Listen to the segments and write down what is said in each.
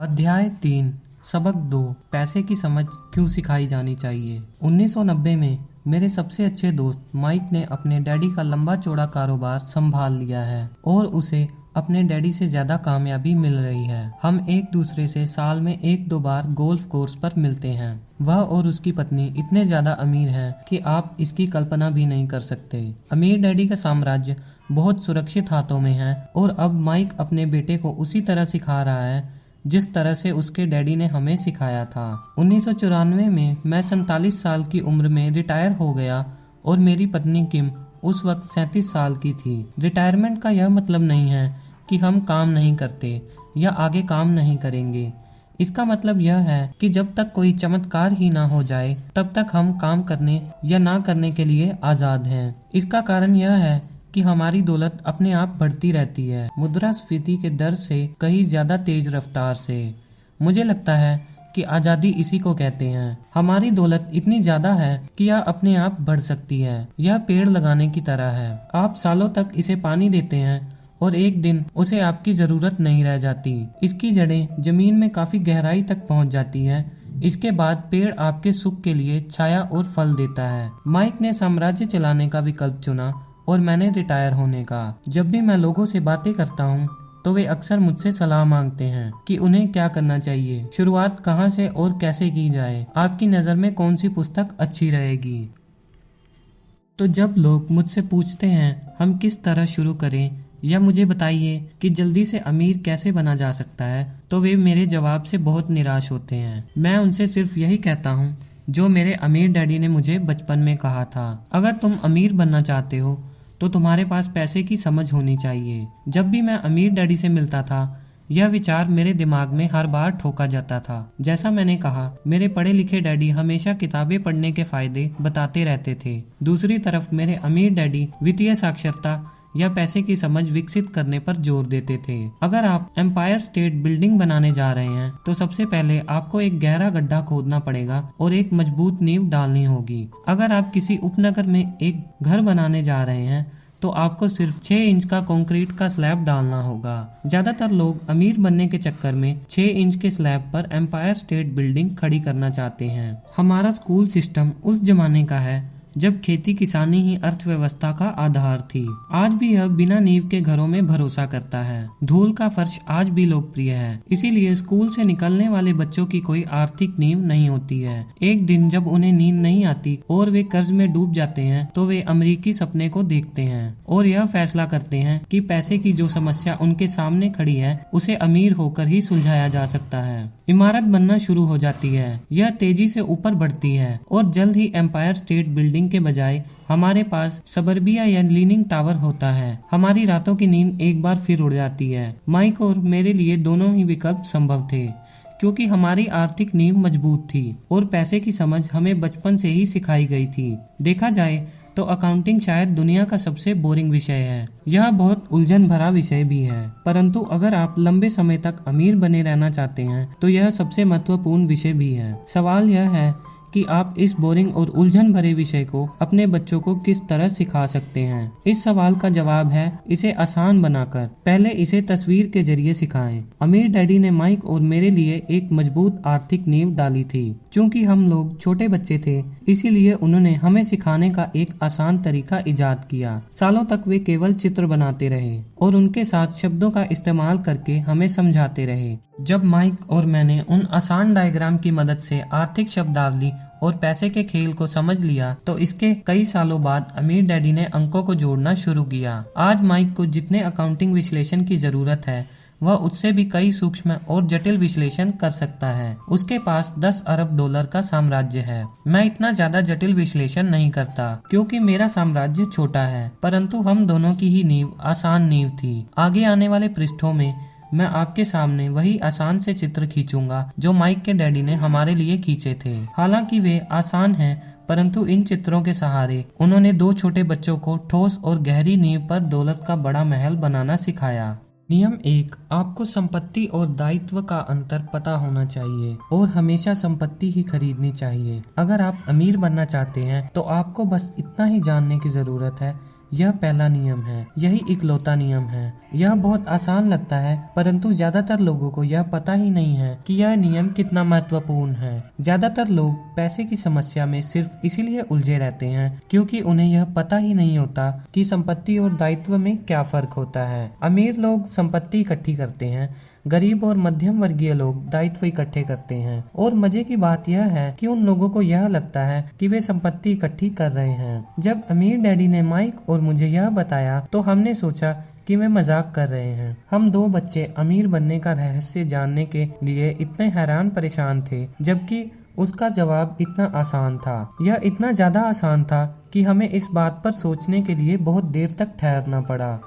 अध्याय 3 सबक 2 पैसे की समझ क्यों सिखाई जानी चाहिए। 1990 में मेरे सबसे अच्छे दोस्त माइक ने अपने डैडी का लंबा चौड़ा कारोबार संभाल लिया है और उसे अपने डैडी से ज्यादा कामयाबी मिल रही है। हम एक दूसरे से साल में 1-2 बार गोल्फ कोर्स पर मिलते हैं। वह और उसकी पत्नी इतने ज्यादा अमीर हैं कि आप इसकी कल्पना भी नहीं कर सकते। अमीर डैडी का साम्राज्य बहुत सुरक्षित हाथों में है और अब माइक अपने बेटे को उसी तरह सिखा रहा है जिस तरह से उसके डैडी ने हमें सिखाया था। 1994 में मैं 47 साल की उम्र में रिटायर हो गया और मेरी पत्नी किम उस वक्त 37 साल की थी। रिटायरमेंट का यह मतलब नहीं है कि हम काम नहीं करते या आगे काम नहीं करेंगे। इसका मतलब यह है कि जब तक कोई चमत्कार ही ना हो जाए तब तक हम काम करने या ना करने के लिए आजाद हैं। इसका कारण यह है कि हमारी दौलत अपने आप बढ़ती रहती है, मुद्रास्फीति के दर से कहीं ज्यादा तेज रफ्तार से। मुझे लगता है कि आजादी इसी को कहते हैं। हमारी दौलत इतनी ज्यादा है कि यह अपने आप बढ़ सकती है। यह पेड़ लगाने की तरह है। आप सालों तक इसे पानी देते हैं और एक दिन उसे आपकी जरूरत नहीं रह जाती। इसकी जड़ें जमीन में काफी गहराई तक पहुंच जाती है। इसके बाद पेड़ आपके सुख के लिए छाया और फल देता है। माइक ने साम्राज्य चलाने का विकल्प चुना और मैंने रिटायर होने का। जब भी मैं लोगों से बातें करता हूँ तो वे अक्सर मुझसे सलाह मांगते हैं कि उन्हें क्या करना चाहिए, शुरुआत कहाँ से और कैसे की जाए, आपकी नज़र में कौन सी पुस्तक अच्छी रहेगी। तो जब लोग मुझसे पूछते हैं हम किस तरह शुरू करें या मुझे बताइए कि जल्दी से अमीर कैसे बना जा सकता है, तो वे मेरे जवाब से बहुत निराश होते हैं। मैं उनसे सिर्फ यही कहता हूँ जो मेरे अमीर डैडी ने मुझे बचपन में कहा था, अगर तुम अमीर बनना चाहते हो तो तुम्हारे पास पैसे की समझ होनी चाहिए। जब भी मैं अमीर डैडी से मिलता था यह विचार मेरे दिमाग में हर बार ठोका जाता था। जैसा मैंने कहा, मेरे पढ़े लिखे डैडी हमेशा किताबें पढ़ने के फायदे बताते रहते थे। दूसरी तरफ मेरे अमीर डैडी वित्तीय साक्षरता या पैसे की समझ विकसित करने पर जोर देते थे। अगर आप एम्पायर स्टेट बिल्डिंग बनाने जा रहे हैं तो सबसे पहले आपको एक गहरा गड्ढा खोदना पड़ेगा और एक मजबूत नींव डालनी होगी। अगर आप किसी उपनगर में एक घर बनाने जा रहे हैं तो आपको सिर्फ 6 इंच का कंक्रीट का स्लैब डालना होगा। ज्यादातर लोग अमीर बनने के चक्कर में 6 इंच के स्लैब पर एम्पायर स्टेट बिल्डिंग खड़ी करना चाहते हैं। हमारा स्कूल सिस्टम उस जमाने का है जब खेती किसानी ही अर्थव्यवस्था का आधार थी। आज भी यह बिना नींव के घरों में भरोसा करता है। धूल का फर्श आज भी लोकप्रिय है, इसीलिए स्कूल से निकलने वाले बच्चों की कोई आर्थिक नींव नहीं होती है। एक दिन जब उन्हें नींद नहीं आती और वे कर्ज में डूब जाते हैं तो वे अमेरिकी सपने को देखते हैं और यह फैसला करते हैं कि पैसे की जो समस्या उनके सामने खड़ी है उसे अमीर होकर ही सुलझाया जा सकता है। इमारत बनना शुरू हो जाती है, यह तेजी से ऊपर बढ़ती है और जल्द ही एम्पायर स्टेट बिल्डिंग के बजाय हमारे पास सबर्बिया या लीनिंग टावर होता है। हमारी रातों की नींद एक बार फिर उड़ जाती है। माइक और मेरे लिए दोनों ही विकल्प संभव थे क्योंकि हमारी आर्थिक नींव मजबूत थी और पैसे की समझ हमें बचपन से ही सिखाई गई थी। देखा जाए तो अकाउंटिंग शायद दुनिया का सबसे बोरिंग विषय है। यह बहुत उलझन भरा विषय भी है, परंतु अगर आप लंबे समय तक अमीर बने रहना चाहते हैं तो यह सबसे महत्वपूर्ण विषय भी है। सवाल यह है कि आप इस बोरिंग और उलझन भरे विषय को अपने बच्चों को किस तरह सिखा सकते हैं। इस सवाल का जवाब है इसे आसान बनाकर। पहले इसे तस्वीर के जरिए सिखाएं। अमीर डैडी ने माइक और मेरे लिए एक मजबूत आर्थिक नींव डाली थी। चूंकि हम लोग छोटे बच्चे थे इसीलिए उन्होंने हमें सिखाने का एक आसान तरीका इजाद किया। सालों तक वे केवल चित्र बनाते रहे और उनके साथ शब्दों का इस्तेमाल करके हमें समझाते रहे। जब माइक और मैंने उन आसान डायग्राम की मदद से आर्थिक शब्दावली और पैसे के खेल को समझ लिया तो इसके कई सालों बाद अमीर डैडी ने अंकों को जोड़ना शुरू किया। आज माइक को जितने अकाउंटिंग विश्लेषण की जरूरत है वह उससे भी कई सूक्ष्म और जटिल विश्लेषण कर सकता है। उसके पास 10 अरब डॉलर का साम्राज्य है। मैं इतना ज्यादा जटिल विश्लेषण नहीं करता क्योंकि मेरा साम्राज्य छोटा है, परंतु हम दोनों की ही नींव आसान नींव थी। आगे आने वाले पृष्ठों में मैं आपके सामने वही आसान से चित्र खींचूंगा जो माइक के डैडी ने हमारे लिए खींचे थे। हालांकि वे आसान हैं, परंतु इन चित्रों के सहारे उन्होंने 2 छोटे बच्चों को ठोस और गहरी नींव पर दौलत का बड़ा महल बनाना सिखाया। नियम 1, आपको संपत्ति और दायित्व का अंतर पता होना चाहिए और हमेशा संपत्ति ही खरीदनी चाहिए। अगर आप अमीर बनना चाहते हैं तो आपको बस इतना ही जानने की जरूरत है, यह पहला नियम है, यही इकलौता नियम है। यह बहुत आसान लगता है, परंतु ज्यादातर लोगों को यह पता ही नहीं है कि यह नियम कितना महत्वपूर्ण है। ज्यादातर लोग पैसे की समस्या में सिर्फ इसीलिए उलझे रहते हैं क्योंकि उन्हें यह पता ही नहीं होता कि संपत्ति और दायित्व में क्या फर्क होता है। अमीर लोग संपत्ति इकट्ठी करते हैं, गरीब और मध्यम वर्गीय लोग दायित्व इकट्ठे करते हैं। और मजे की बात यह है कि उन लोगों को यह लगता है कि वे संपत्ति इकट्ठी कर रहे हैं। जब अमीर डैडी ने माइक और मुझे यह बताया तो हमने सोचा कि वे मजाक कर रहे हैं। हम दो बच्चे अमीर बनने का रहस्य जानने के लिए इतने हैरान परेशान थे, जबकि उसका जवाब इतना आसान था। यह इतना ज्यादा आसान था कि हमें इस बात पर सोचने के लिए बहुत देर तक ठहरना पड़ा।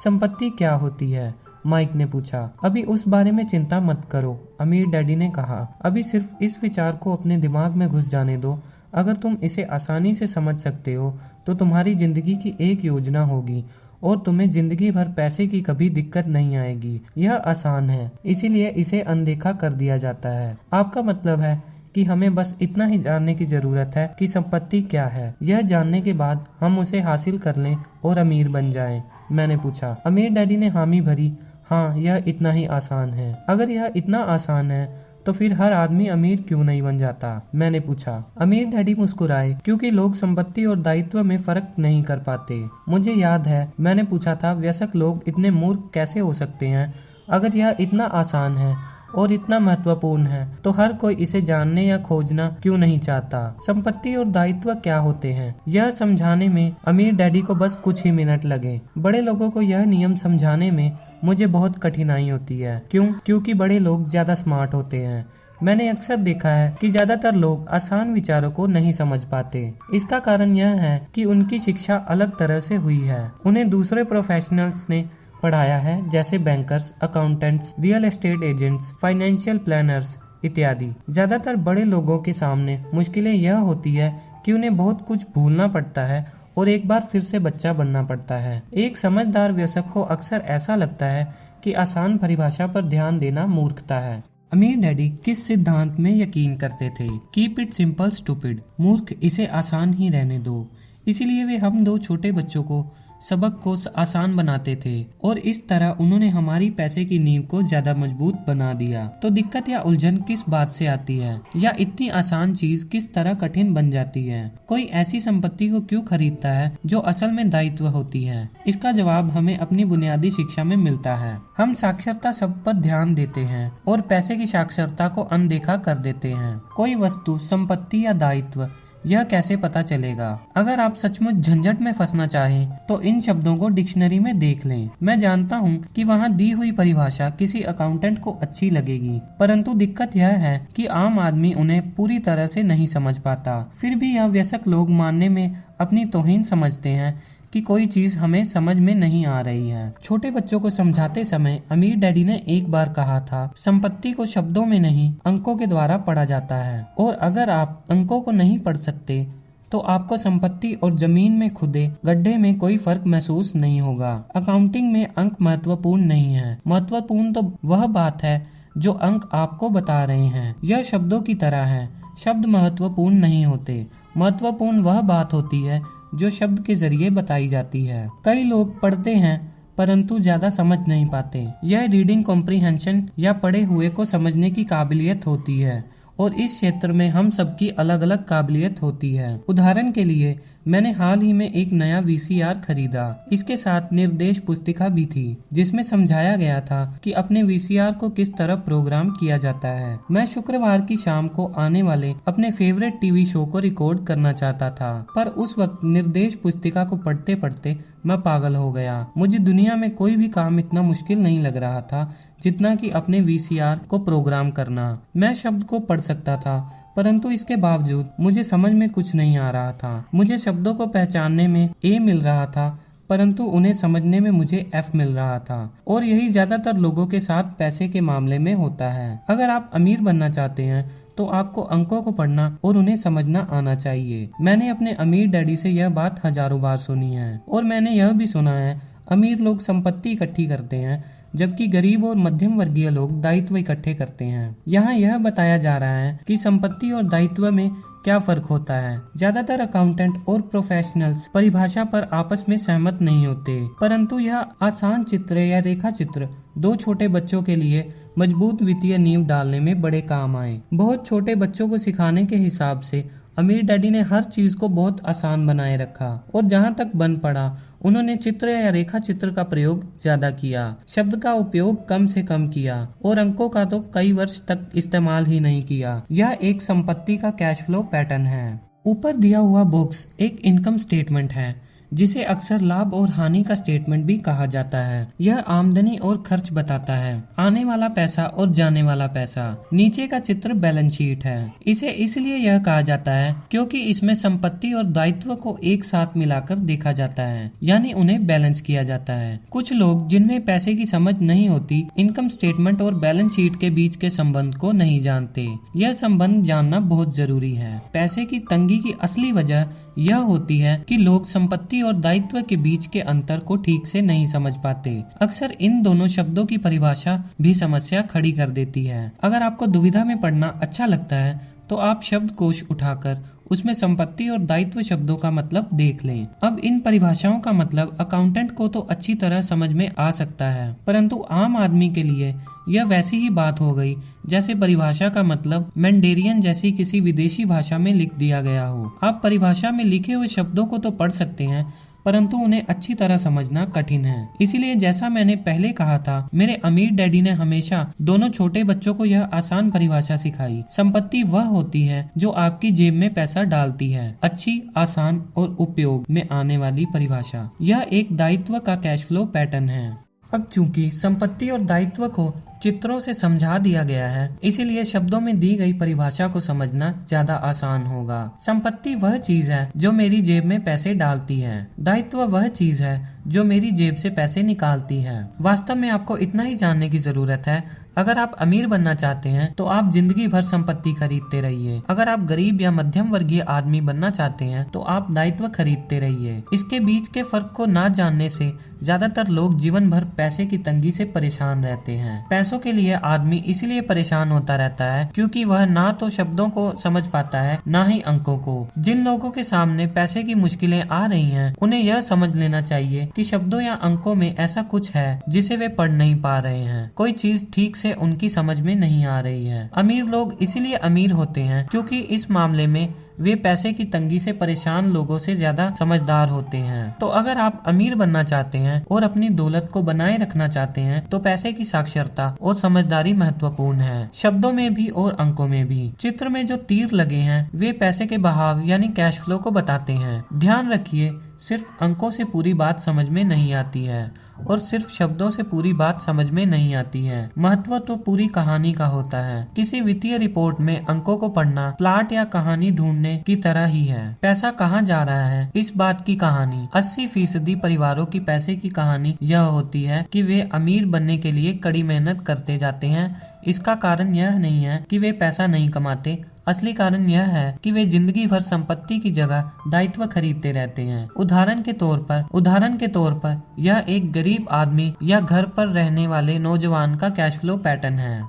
संपत्ति क्या होती है? माइक ने पूछा। अभी उस बारे में चिंता मत करो, अमीर डैडी ने कहा। अभी सिर्फ इस विचार को अपने दिमाग में घुस जाने दो। अगर तुम इसे आसानी से समझ सकते हो तो तुम्हारी जिंदगी की एक योजना होगी और तुम्हें जिंदगी भर पैसे की कभी दिक्कत नहीं आएगी। यह आसान है, इसीलिए इसे अनदेखा कर दिया जाता है। आपका मतलब है कि हमें बस इतना ही जानने की जरूरत है कि संपत्ति क्या है। यह जानने के बाद हम उसे हासिल कर लें और अमीर बन जाएं। मैंने पूछा। अमीर डैडी ने हामी भरी। हाँ, यह इतना ही आसान है। अगर यह इतना आसान है तो फिर हर आदमी अमीर क्यों नहीं बन जाता? मैंने पूछा। अमीर डैडी मुस्कुराए। क्योंकि लोग संपत्ति और दायित्व में फर्क नहीं कर पाते। मुझे याद है मैंने पूछा था, वयस्क लोग इतने मूर्ख कैसे हो सकते हैं? अगर यह इतना आसान है और इतना महत्वपूर्ण है तो हर कोई इसे जानने या खोजना क्यों नहीं चाहता? संपत्ति और दायित्व क्या होते हैं, यह समझाने में अमीर डैडी को बस कुछ ही मिनट लगे। बड़े लोगों को यह नियम समझाने में मुझे बहुत कठिनाई होती है। क्योंकि बड़े लोग ज्यादा स्मार्ट होते हैं। मैंने अक्सर देखा है कि ज्यादातर लोग आसान विचारों को नहीं समझ पाते। इसका कारण यह है कि उनकी शिक्षा अलग तरह से हुई है। उन्हें दूसरे प्रोफेशनल्स ने पढ़ाया है, जैसे bankers, accountants, real estate agents, financial planners इत्यादि। ज्यादातर बड़े लोगों के सामने मुश्किलें यह होती है कि उन्हें बहुत कुछ भूलना पड़ता है और एक बार फिर से बच्चा बनना पड़ता है। एक समझदार वयस्क को अक्सर ऐसा लगता है कि आसान परिभाषा पर ध्यान देना मूर्खता है। अमीर डैडी किस सिद्धांत में यकीन करते थे? Keep it simple stupid. मूर्ख, इसे आसान ही रहने दो। इसीलिए वे हम दो छोटे बच्चों को सबक को आसान बनाते थे और इस तरह उन्होंने हमारी पैसे की नींव को ज्यादा मजबूत बना दिया। तो दिक्कत या उलझन किस बात से आती है, या इतनी आसान चीज किस तरह कठिन बन जाती है? कोई ऐसी संपत्ति को क्यों खरीदता है जो असल में दायित्व होती है? इसका जवाब हमें अपनी बुनियादी शिक्षा में मिलता है। हम साक्षरता सब पर ध्यान देते हैं और पैसे की साक्षरता को अनदेखा कर देते हैं। कोई वस्तु, संपत्ति या दायित्व, यह कैसे पता चलेगा? अगर आप सचमुच झंझट में फंसना चाहें तो इन शब्दों को डिक्शनरी में देख लें। मैं जानता हूँ कि वहाँ दी हुई परिभाषा किसी अकाउंटेंट को अच्छी लगेगी, परंतु दिक्कत यह है कि आम आदमी उन्हें पूरी तरह से नहीं समझ पाता। फिर भी यह वयस्क लोग मानने में अपनी तौहीन समझते हैं कि कोई चीज हमें समझ में नहीं आ रही है। छोटे बच्चों को समझाते समय अमीर डैडी ने एक बार कहा था, संपत्ति को शब्दों में नहीं अंकों के द्वारा पढ़ा जाता है, और अगर आप अंकों को नहीं पढ़ सकते तो आपको संपत्ति और जमीन में खुदे गड्ढे में कोई फर्क महसूस नहीं होगा। अकाउंटिंग में अंक महत्वपूर्ण नहीं है, महत्वपूर्ण तो वह बात है जो अंक आपको बता रहे हैं। यह शब्दों की तरह है, शब्द महत्वपूर्ण नहीं होते, महत्वपूर्ण वह बात होती है जो शब्द के जरिए बताई जाती है। कई लोग पढ़ते हैं परंतु ज्यादा समझ नहीं पाते। यह रीडिंग कॉम्प्रिहेंशन या पढ़े हुए को समझने की काबिलियत होती है, और इस क्षेत्र में हम सबकी अलग अलग काबिलियत होती है। उदाहरण के लिए मैंने हाल ही में एक नया VCR खरीदा। इसके साथ निर्देश पुस्तिका भी थी जिसमें समझाया गया था कि अपने VCR को किस तरह प्रोग्राम किया जाता है। मैं शुक्रवार की शाम को आने वाले अपने फेवरेट टीवी शो को रिकॉर्ड करना चाहता था, पर उस वक्त निर्देश पुस्तिका को पढ़ते पढ़ते मैं पागल हो गया। मुझे दुनिया में कोई भी काम इतना मुश्किल नहीं लग रहा था जितना कि अपने VCR को प्रोग्राम करना। मैं शब्द को पढ़ सकता था परंतु इसके बावजूद मुझे समझ में कुछ नहीं आ रहा था। मुझे शब्दों को पहचानने में A मिल रहा था परंतु उन्हें समझने में मुझे F मिल रहा था। और यही ज्यादातर लोगों के साथ पैसे के मामले में होता है। अगर आप अमीर बनना चाहते हैं तो आपको अंकों को पढ़ना और उन्हें समझना आना चाहिए। मैंने अपने अमीर डैडी से यह बात हजारों बार सुनी है, और मैंने यह भी सुना है अमीर लोग संपत्ति इकट्ठी करते हैं जबकि गरीब और मध्यम वर्गीय लोग दायित्व इकट्ठे करते हैं। यहाँ यह बताया जा रहा है कि संपत्ति और दायित्व में क्या फर्क होता है। ज्यादातर अकाउंटेंट और प्रोफेशनल्स परिभाषा पर आपस में सहमत नहीं होते, परंतु यह आसान चित्र या रेखा चित्र दो छोटे बच्चों के लिए मजबूत वित्तीय नींव डालने में बड़े काम आए। बहुत छोटे बच्चों को सिखाने के हिसाब से अमीर डैडी ने हर चीज को बहुत आसान बनाए रखा और जहाँ तक बन पड़ा उन्होंने चित्र या रेखा चित्र का प्रयोग ज्यादा किया, शब्द का उपयोग कम से कम किया और अंकों का तो कई वर्ष तक इस्तेमाल ही नहीं किया। यह एक संपत्ति का कैश फ्लो पैटर्न है। ऊपर दिया हुआ बॉक्स एक इनकम स्टेटमेंट है जिसे अक्सर लाभ और हानि का स्टेटमेंट भी कहा जाता है। यह आमदनी और खर्च बताता है, आने वाला पैसा और जाने वाला पैसा। नीचे का चित्र बैलेंस शीट है। इसे इसलिए यह कहा जाता है क्योंकि इसमें संपत्ति और दायित्व को एक साथ मिलाकर देखा जाता है, यानी उन्हें बैलेंस किया जाता है। कुछ लोग जिनमें पैसे की समझ नहीं होती इनकम स्टेटमेंट और बैलेंस शीट के बीच के संबंध को नहीं जानते। यह संबंध जानना बहुत जरूरी है। पैसे की तंगी की असली वजह यह होती है कि लोग संपत्ति और दायित्व के बीच के अंतर को ठीक से नहीं समझ पाते। अक्सर इन दोनों शब्दों की परिभाषा भी समस्या खड़ी कर देती है। अगर आपको दुविधा में पढ़ना अच्छा लगता है तो आप शब्दकोश उठाकर उसमें संपत्ति और दायित्व शब्दों का मतलब देख लें। अब इन परिभाषाओं का मतलब अकाउंटेंट को तो अच्छी तरह समझ में आ सकता है, परंतु आम आदमी के लिए यह वैसी ही बात हो गई जैसे परिभाषा का मतलब मैंडेरियन जैसी किसी विदेशी भाषा में लिख दिया गया हो। आप परिभाषा में लिखे हुए शब्दों को तो पढ़ सकते हैं, परंतु उन्हें अच्छी तरह समझना कठिन है। इसीलिए जैसा मैंने पहले कहा था, मेरे अमीर डैडी ने हमेशा दोनों छोटे बच्चों को यह आसान परिभाषा सिखाई। संपत्ति वह होती है जो आपकी जेब में पैसा डालती है। अच्छी, आसान और उपयोग में आने वाली परिभाषा। यह एक दायित्व का कैश फ्लो पैटर्न है। अब चूंकि संपत्ति और दायित्व को चित्रों से समझा दिया गया है, इसीलिए शब्दों में दी गई परिभाषा को समझना ज्यादा आसान होगा। संपत्ति वह चीज है जो मेरी जेब में पैसे डालती है। दायित्व वह चीज है जो मेरी जेब से पैसे निकालती है। वास्तव में आपको इतना ही जानने की जरूरत है। अगर आप अमीर बनना चाहते हैं तो आप जिंदगी भर संपत्ति खरीदते रहिए। अगर आप गरीब या मध्यम वर्गीय आदमी बनना चाहते हैं तो आप दायित्व खरीदते रहिए। इसके बीच के फर्क को ना जानने से ज्यादातर लोग जीवन भर पैसे की तंगी से परेशान रहते हैं। पैसों के लिए आदमी इसलिए परेशान होता रहता है क्योंकि वह ना तो शब्दों को समझ पाता है ना ही अंकों को। जिन लोगों के सामने पैसे की मुश्किलें आ रही हैं, उन्हें यह समझ लेना चाहिए कि शब्दों या अंकों में ऐसा कुछ है जिसे वे पढ़ नहीं पा रहे हैं। कोई चीज ठीक से उनकी समझ में नहीं आ रही है। अमीर लोग इसीलिए अमीर होते हैं क्योंकि इस मामले में वे पैसे की तंगी से परेशान लोगों से ज्यादा समझदार होते हैं। तो अगर आप अमीर बनना चाहते हैं और अपनी दौलत को बनाए रखना चाहते हैं तो पैसे की साक्षरता और समझदारी महत्वपूर्ण है, शब्दों में भी और अंकों में भी। चित्र में जो तीर लगे हैं वे पैसे के बहाव यानी कैश फ्लो को बताते हैं। ध्यान रखिए, सिर्फ अंकों से पूरी बात समझ में नहीं आती है और सिर्फ शब्दों से पूरी बात समझ में नहीं आती है। महत्व तो पूरी कहानी का होता है। किसी वित्तीय रिपोर्ट में अंकों को पढ़ना प्लॉट या कहानी ढूंढने की तरह ही है। पैसा कहाँ जा रहा है, इस बात की कहानी। 80% परिवारों की पैसे की कहानी यह होती है कि वे अमीर बनने के लिए कड़ी मेहनत करते जाते हैं। इसका कारण यह नहीं है कि वे पैसा नहीं कमाते, असली कारण यह है कि वे जिंदगी भर संपत्ति की जगह दायित्व खरीदते रहते हैं। उदाहरण के तौर पर यह एक गरीब आदमी या घर पर रहने वाले नौजवान का कैश फ्लो पैटर्न है।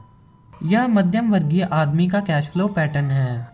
यह मध्यम वर्गीय आदमी का कैश फ्लो पैटर्न है।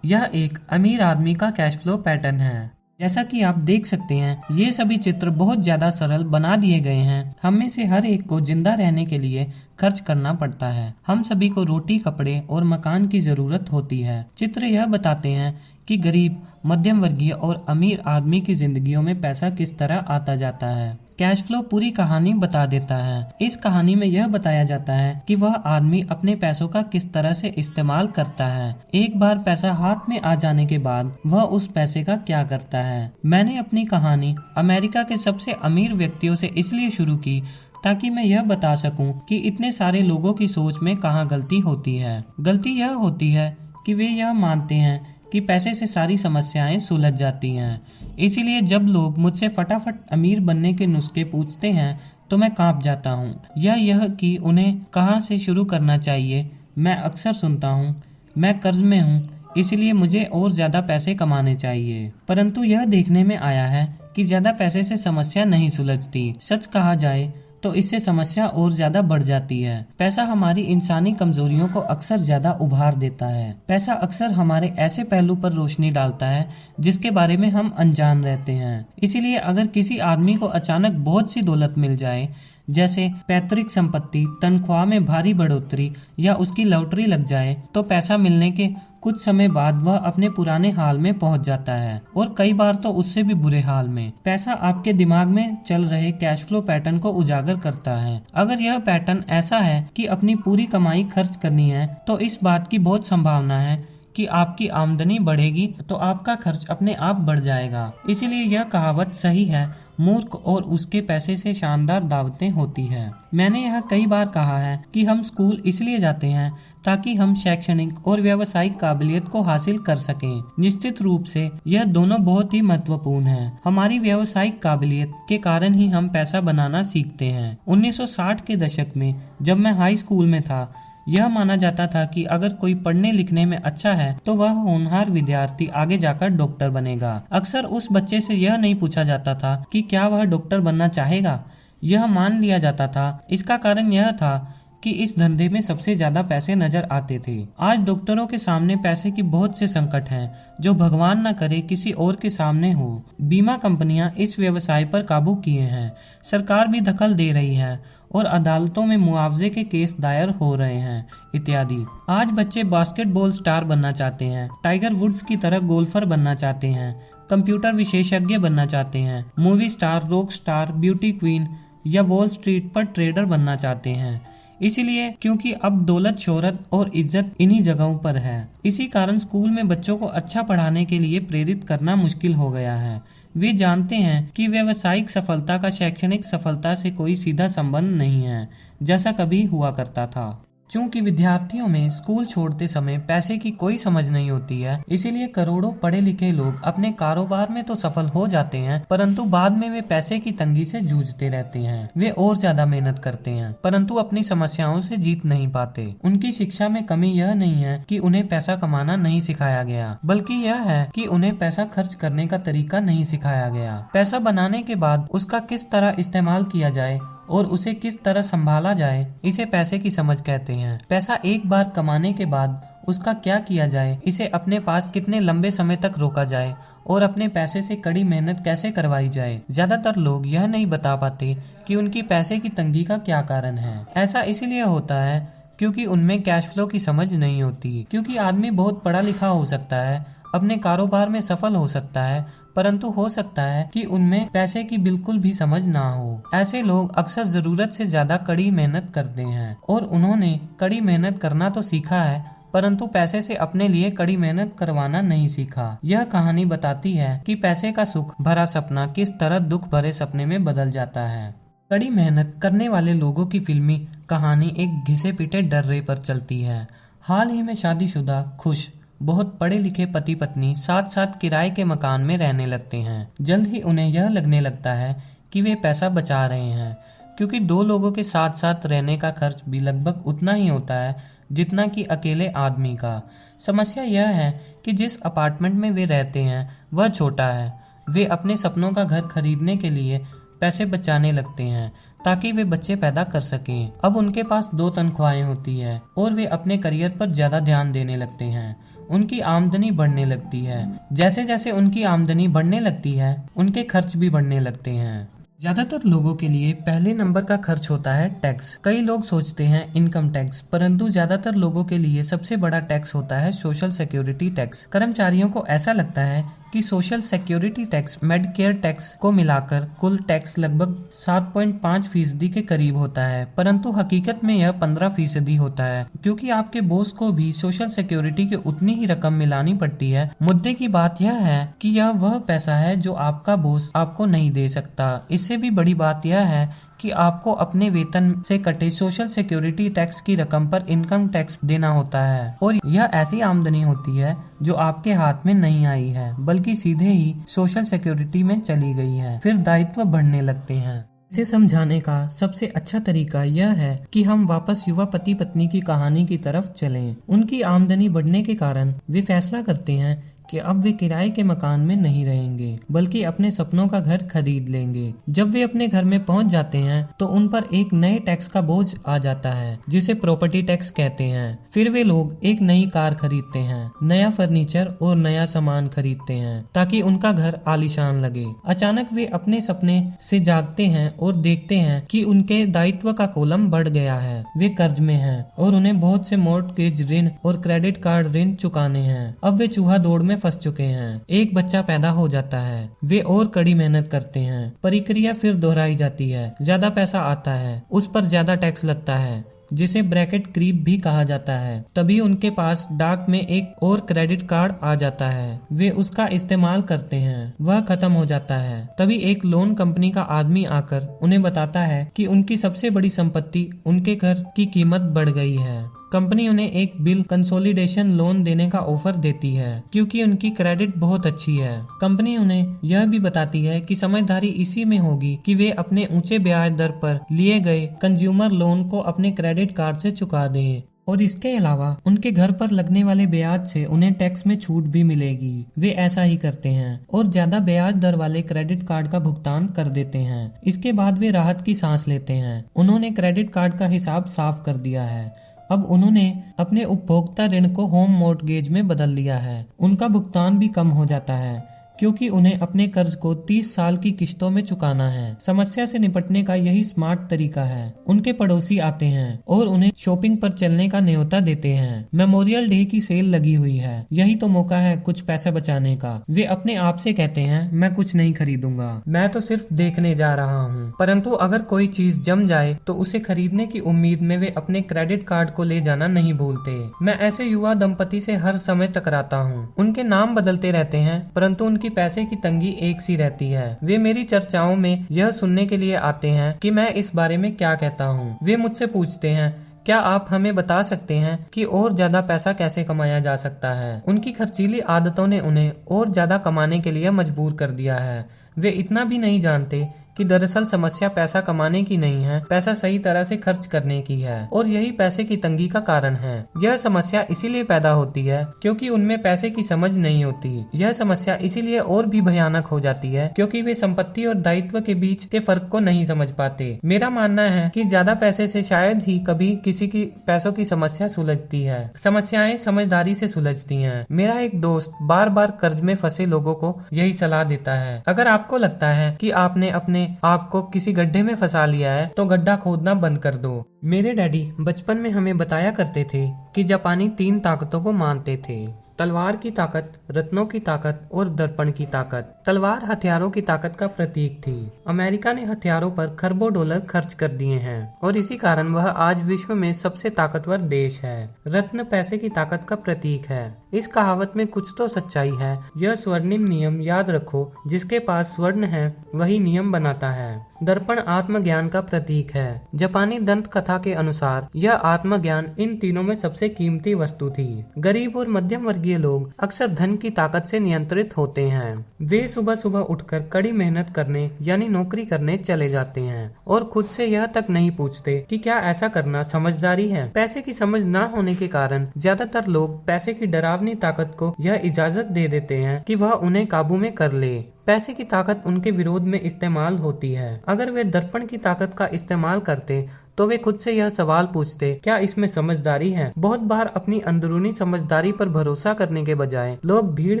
यह एक अमीर आदमी का कैश फ्लो पैटर्न है। जैसा कि आप देख सकते हैं, ये सभी चित्र बहुत ज्यादा सरल बना दिए गए हैं। हम में से हर एक को जिंदा रहने के लिए खर्च करना पड़ता है। हम सभी को रोटी, कपड़े और मकान की जरूरत होती है। चित्र यह बताते हैं कि गरीब, मध्यम वर्गीय और अमीर आदमी की जिंदगियों में पैसा किस तरह आता जाता है। कैश फ्लो पूरी कहानी बता देता है। इस कहानी में यह बताया जाता है कि वह आदमी अपने पैसों का किस तरह से इस्तेमाल करता है। एक बार पैसा हाथ में आ जाने के बाद वह उस पैसे का क्या करता है। मैंने अपनी कहानी अमेरिका के सबसे अमीर व्यक्तियों से इसलिए शुरू की ताकि मैं यह बता सकूं कि इतने सारे लोगों की सोच में कहाँ गलती होती है। गलती यह होती है कि वे यह मानते हैं कि पैसे से सारी समस्याएं सुलझ जाती हैं। इसीलिए जब लोग मुझसे फटाफट अमीर बनने के नुस्खे पूछते हैं तो मैं कांप जाता हूँ। यह कि उन्हें कहाँ से शुरू करना चाहिए। मैं अक्सर सुनता हूँ, मैं कर्ज में हूँ इसलिए मुझे और ज्यादा पैसे कमाने चाहिए। परंतु यह देखने में आया है कि ज्यादा पैसे से समस्या नहीं सुलझती। सच कहा जाए तो इससे समस्या और ज्यादा बढ़ जाती है। पैसा हमारी इंसानी कमजोरियों को अक्सर ज्यादा उभार देता है। पैसा अक्सर हमारे ऐसे पहलू पर रोशनी डालता है जिसके बारे में हम अनजान रहते हैं। इसीलिए अगर किसी आदमी को अचानक बहुत सी दौलत मिल जाए, जैसे पैतृक संपत्ति, तनख्वाह में भारी बढ़ोतरी या उसकी लॉटरी लग जाए, तो पैसा मिलने के कुछ समय बाद वह अपने पुराने हाल में पहुंच जाता है, और कई बार तो उससे भी बुरे हाल में। पैसा आपके दिमाग में चल रहे कैश फ्लो पैटर्न को उजागर करता है। अगर यह पैटर्न ऐसा है कि अपनी पूरी कमाई खर्च करनी है, तो इस बात की बहुत संभावना है कि आपकी आमदनी बढ़ेगी तो आपका खर्च अपने आप बढ़ जाएगा। इसीलिए यह कहावत सही है, मूर्ख और उसके पैसे से शानदार दावतें होती है। मैंने यह कई बार कहा है कि हम स्कूल इसलिए जाते हैं ताकि हम शैक्षणिक और व्यावसायिक काबिलियत को हासिल कर सकें। निश्चित रूप से यह दोनों बहुत ही महत्वपूर्ण है। हमारी व्यावसायिक काबिलियत के कारण ही हम पैसा बनाना सीखते हैं। 1960 के दशक में जब मैं हाई स्कूल में था, यह माना जाता था कि अगर कोई पढ़ने लिखने में अच्छा है तो वह होनहार विद्यार्थी आगे जाकर डॉक्टर बनेगा। अक्सर उस बच्चे से यह नहीं पूछा जाता था कि क्या वह डॉक्टर बनना चाहेगा, यह मान लिया जाता था। इसका कारण यह था कि इस धंधे में सबसे ज्यादा पैसे नजर आते थे। आज डॉक्टरों के सामने पैसे की बहुत से संकट हैं, जो भगवान न करे किसी और के सामने हो। बीमा कंपनियां इस व्यवसाय पर काबू किए हैं, सरकार भी दखल दे रही है और अदालतों में मुआवजे के केस दायर हो रहे हैं, इत्यादि। आज बच्चे बास्केटबॉल स्टार बनना चाहते हैं, टाइगर वुड्स की तरह गोल्फर बनना चाहते हैं, कंप्यूटर विशेषज्ञ बनना चाहते हैं, movie star, rock star, beauty queen या वॉल स्ट्रीट पर ट्रेडर बनना चाहते हैं। इसीलिए क्योंकि अब दौलत, शोहरत और इज्जत इन्हीं जगहों पर है। इसी कारण स्कूल में बच्चों को अच्छा पढ़ाने के लिए प्रेरित करना मुश्किल हो गया है। वे जानते हैं कि व्यावसायिक सफलता का शैक्षणिक सफलता से कोई सीधा संबंध नहीं है, जैसा कभी हुआ करता था। चूंकि विद्यार्थियों में स्कूल छोड़ते समय पैसे की कोई समझ नहीं होती है, इसीलिए करोड़ों पढ़े लिखे लोग अपने कारोबार में तो सफल हो जाते हैं, परंतु बाद में वे पैसे की तंगी से जूझते रहते हैं। वे और ज्यादा मेहनत करते हैं, परंतु अपनी समस्याओं से जीत नहीं पाते। उनकी शिक्षा में कमी यह नहीं है कि उन्हें पैसा कमाना नहीं सिखाया गया, बल्कि यह है कि उन्हें पैसा खर्च करने का तरीका नहीं सिखाया गया। पैसा बनाने के बाद उसका किस तरह इस्तेमाल किया जाए और उसे किस तरह संभाला जाए, इसे पैसे की समझ कहते हैं। पैसा एक बार कमाने के बाद उसका क्या किया जाए, इसे अपने पास कितने लंबे समय तक रोका जाए और अपने पैसे से कड़ी मेहनत कैसे करवाई जाए। ज्यादातर लोग यह नहीं बता पाते कि उनकी पैसे की तंगी का क्या कारण है। ऐसा इसीलिए होता है क्योंकि उनमें कैश फ्लो की समझ नहीं होती। क्योंकि आदमी बहुत पढ़ा लिखा हो सकता है, अपने कारोबार में सफल हो सकता है, परंतु हो सकता है कि उनमें पैसे की बिल्कुल भी समझ ना हो। ऐसे लोग अक्सर जरूरत से ज्यादा कड़ी मेहनत करते हैं और उन्होंने कड़ी मेहनत करना तो सीखा है, परंतु पैसे से अपने लिए कड़ी मेहनत करवाना नहीं सीखा। यह कहानी बताती है कि पैसे का सुख भरा सपना किस तरह दुख भरे सपने में बदल जाता है। कड़ी मेहनत करने वाले लोगों की फिल्मी कहानी एक घिसे पीटे डर्रे पर चलती है। हाल ही में शादीशुदा, खुश, बहुत पढ़े लिखे पति पत्नी साथ साथ किराए के मकान में रहने लगते हैं। जल्द ही उन्हें यह लगने लगता है कि वे पैसा बचा रहे हैं, क्योंकि दो लोगों के साथ साथ रहने का खर्च भी लगभग उतना ही होता है जितना कि अकेले आदमी का। समस्या यह है कि जिस अपार्टमेंट में वे रहते हैं वह छोटा है। वे अपने सपनों का घर खरीदने के लिए पैसे बचाने लगते हैं ताकि वे बच्चे पैदा कर सकें। अब उनके पास 2 तनख्वाहें होती है और वे अपने करियर पर ज्यादा ध्यान देने लगते हैं। उनकी आमदनी बढ़ने लगती है। जैसे जैसे उनकी आमदनी बढ़ने लगती है, उनके खर्च भी बढ़ने लगते हैं। ज्यादातर लोगों के लिए पहले नंबर का खर्च होता है टैक्स। कई लोग सोचते हैं इनकम टैक्स, परंतु ज्यादातर लोगों के लिए सबसे बड़ा टैक्स होता है सोशल सिक्योरिटी टैक्स। कर्मचारियों को ऐसा लगता है कि social security tax, Medicare tax को मिलाकर कुल टैक्स लगभग 7.5% के करीब होता है, परंतु हकीकत में यह 15% होता है, क्योंकि आपके बॉस को भी सोशल सिक्योरिटी की उतनी ही रकम मिलानी पड़ती है। मुद्दे की बात यह है कि यह वह पैसा है जो आपका बॉस आपको नहीं दे सकता। इससे भी बड़ी बात यह है कि आपको अपने वेतन से कटे सोशल सिक्योरिटी टैक्स की रकम पर इनकम टैक्स देना होता है, और यह ऐसी आमदनी होती है जो आपके हाथ में नहीं आई है, बल्कि सीधे ही सोशल सिक्योरिटी में चली गई है। फिर दायित्व बढ़ने लगते हैं। इसे समझाने का सबसे अच्छा तरीका यह है कि हम वापस युवा पति पत्नी की कहानी की तरफ चलें। उनकी आमदनी बढ़ने के कारण वे फैसला करते हैं कि अब वे किराए के मकान में नहीं रहेंगे बल्कि अपने सपनों का घर खरीद लेंगे। जब वे अपने घर में पहुंच जाते हैं तो उन पर एक नए टैक्स का बोझ आ जाता है जिसे प्रॉपर्टी टैक्स कहते हैं। फिर वे लोग एक नई कार खरीदते हैं, नया फर्नीचर और नया सामान खरीदते हैं ताकि उनका घर आलीशान लगे। अचानक वे अपने सपने से जागते हैं और देखते हैं कि उनके दायित्व का कॉलम बढ़ गया है। वे कर्ज में हैं और उन्हें बहुत से मॉर्टगेज ऋण और क्रेडिट कार्ड ऋण चुकाने हैं। अब वे चूहा दौड़ में फंस चुके हैं। एक बच्चा पैदा हो जाता है। वे और कड़ी मेहनत करते हैं। प्रक्रिया फिर दोहराई जाती है। ज्यादा पैसा आता है, उस पर ज्यादा टैक्स लगता है जिसे ब्रैकेट क्रीप भी कहा जाता है। तभी उनके पास डाक में एक और क्रेडिट कार्ड आ जाता है। वे उसका इस्तेमाल करते हैं, वह खत्म हो जाता है। तभी एक लोन कंपनी का आदमी आकर उन्हें बताता है कि उनकी सबसे बड़ी संपत्ति, उनके घर की कीमत बढ़ गई है। कंपनी उन्हें एक बिल कंसोलिडेशन लोन देने का ऑफर देती है क्योंकि उनकी क्रेडिट बहुत अच्छी है। कंपनी उन्हें यह भी बताती है कि समझदारी इसी में होगी कि वे अपने ऊंचे ब्याज दर पर लिए गए कंज्यूमर लोन को अपने क्रेडिट कार्ड से चुका दें और इसके अलावा उनके घर पर लगने वाले ब्याज से उन्हें टैक्स में छूट भी मिलेगी। वे ऐसा ही करते हैं और ज्यादा ब्याज दर वाले क्रेडिट कार्ड का भुगतान कर देते हैं। इसके बाद वे राहत की सांस लेते हैं। उन्होंने क्रेडिट कार्ड का हिसाब साफ कर दिया है। अब उन्होंने अपने उपभोक्ता ऋण को होम मॉर्टगेज में बदल लिया है। उनका भुगतान भी कम हो जाता है क्योंकि उन्हें अपने कर्ज को 30 साल की किश्तों में चुकाना है। समस्या से निपटने का यही स्मार्ट तरीका है। उनके पड़ोसी आते हैं और उन्हें शॉपिंग पर चलने का न्योता देते हैं। मेमोरियल डे की सेल लगी हुई है, यही तो मौका है कुछ पैसे बचाने का। वे अपने आप से कहते हैं, मैं कुछ नहीं खरीदूंगा, मैं तो सिर्फ देखने जा रहा हूँ। परंतु अगर कोई चीज जम जाए तो उसे खरीदने की उम्मीद में वे अपने क्रेडिट कार्ड को ले जाना नहीं भूलते। मैं ऐसे युवा दंपति से हर समय टकराता हूँ। उनके नाम बदलते रहते हैं परंतु उनकी पैसे की तंगी एक सी रहती है। वे मेरी चर्चाओं में यह सुनने के लिए आते हैं कि मैं इस बारे में क्या कहता हूँ। वे मुझसे पूछते हैं, क्या आप हमें बता सकते हैं कि और ज्यादा पैसा कैसे कमाया जा सकता है? उनकी खर्चीली आदतों ने उन्हें और ज्यादा कमाने के लिए मजबूर कर दिया है। वे इतना भी नहीं जानते कि दरअसल समस्या पैसा कमाने की नहीं है, पैसा सही तरह से खर्च करने की है और यही पैसे की तंगी का कारण है। यह समस्या इसीलिए पैदा होती है क्योंकि उनमें पैसे की समझ नहीं होती। यह समस्या इसीलिए और भी भयानक हो जाती है क्योंकि वे संपत्ति और दायित्व के बीच के फर्क को नहीं समझ पाते। मेरा मानना है कि ज्यादा पैसे से शायद ही कभी किसी की पैसों की समस्या सुलझती है। समस्याएं समझदारी से सुलझती हैं। मेरा एक दोस्त बार बार कर्ज में फंसे लोगों को यही सलाह देता है, अगर आपको लगता है कि आपने अपने आपको किसी गड्ढे में फंसा लिया है तो गड्ढा खोदना बंद कर दो। मेरे डैडी बचपन में हमें बताया करते थे कि जापानी 3 ताकतों को मानते थे, तलवार की ताकत, रत्नों की ताकत और दर्पण की ताकत। तलवार हथियारों की ताकत का प्रतीक थी। अमेरिका ने हथियारों पर खरबों डॉलर खर्च कर दिए हैं और इसी कारण वह आज विश्व में सबसे ताकतवर देश है। रत्न पैसे की ताकत का प्रतीक है। इस कहावत में कुछ तो सच्चाई है। यह स्वर्णिम नियम याद रखो, जिसके पास स्वर्ण है वही नियम बनाता है। दर्पण आत्मज्ञान का प्रतीक है। जापानी दंत कथा के अनुसार यह आत्मज्ञान इन तीनों में सबसे कीमती वस्तु थी। गरीब और मध्यम वर्गीय लोग अक्सर धन की ताकत से नियंत्रित होते हैं। वे सुबह सुबह उठकर कड़ी मेहनत करने यानी नौकरी करने चले जाते हैं और खुद से यह तक नहीं पूछते कि क्या ऐसा करना समझदारी है। पैसे की समझ न होने के कारण ज्यादातर लोग पैसे की डरावनी ताकत को यह इजाजत दे देते हैं कि वह उन्हें काबू में कर ले। पैसे की ताकत उनके विरोध में इस्तेमाल होती है। अगर वे दर्पण की ताकत का इस्तेमाल करते तो वे खुद से यह सवाल पूछते, क्या इसमें समझदारी है? बहुत बार अपनी अंदरूनी समझदारी पर भरोसा करने के बजाय लोग भीड़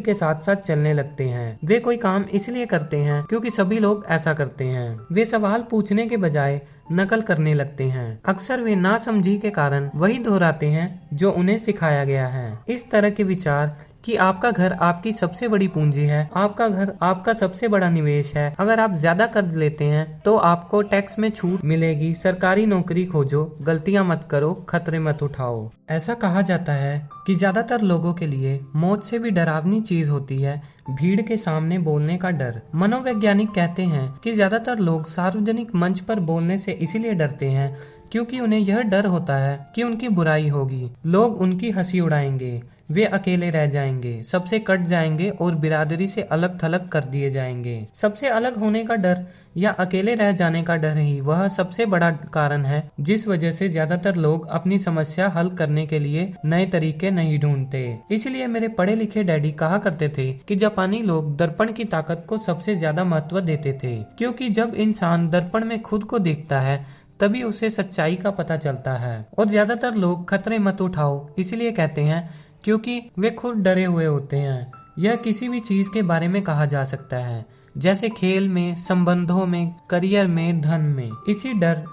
के साथ साथ चलने लगते हैं। वे कोई काम इसलिए करते हैं क्योंकि सभी लोग ऐसा करते हैं। वे सवाल पूछने के बजाय नकल करने लगते हैं। अक्सर वे नासमझी के कारण वही दोहराते हैं जो उन्हें सिखाया गया है। इस तरह के विचार कि आपका घर आपकी सबसे बड़ी पूंजी है, आपका घर आपका सबसे बड़ा निवेश है, अगर आप ज्यादा कर्ज लेते हैं तो आपको टैक्स में छूट मिलेगी, सरकारी नौकरी खोजो, गलतियां मत करो, खतरे मत उठाओ। ऐसा कहा जाता है कि ज्यादातर लोगों के लिए मौत से भी डरावनी चीज होती है भीड़ के सामने बोलने का डर। मनोवैज्ञानिक कहते हैं कि ज्यादातर लोग सार्वजनिक मंच पर बोलने से इसीलिए डरते हैं क्योंकि उन्हें यह डर होता है कि उनकी बुराई होगी, लोग उनकी हंसी उड़ाएंगे। वे अकेले रह जाएंगे, सबसे कट जाएंगे और बिरादरी से अलग थलग कर दिए जाएंगे। सबसे अलग होने का डर या अकेले रह जाने का डर ही वह सबसे बड़ा कारण है जिस वजह से ज्यादातर लोग अपनी समस्या हल करने के लिए नए तरीके नहीं ढूंढते। इसलिए मेरे पढ़े लिखे डैडी कहा करते थे कि जापानी लोग दर्पण की ताकत को सबसे ज्यादा महत्व देते थे, क्योंकि जब इंसान दर्पण में खुद को देखता है तभी उसे सच्चाई का पता चलता है। और ज्यादातर लोग खतरे मत उठाओ इसलिए कहते हैं क्योंकि वे खुद डरे हुए होते हैं। यह किसी भी चीज के बारे में कहा जा सकता है, जैसे खेल में, संबंधों में, करियर में, धन में।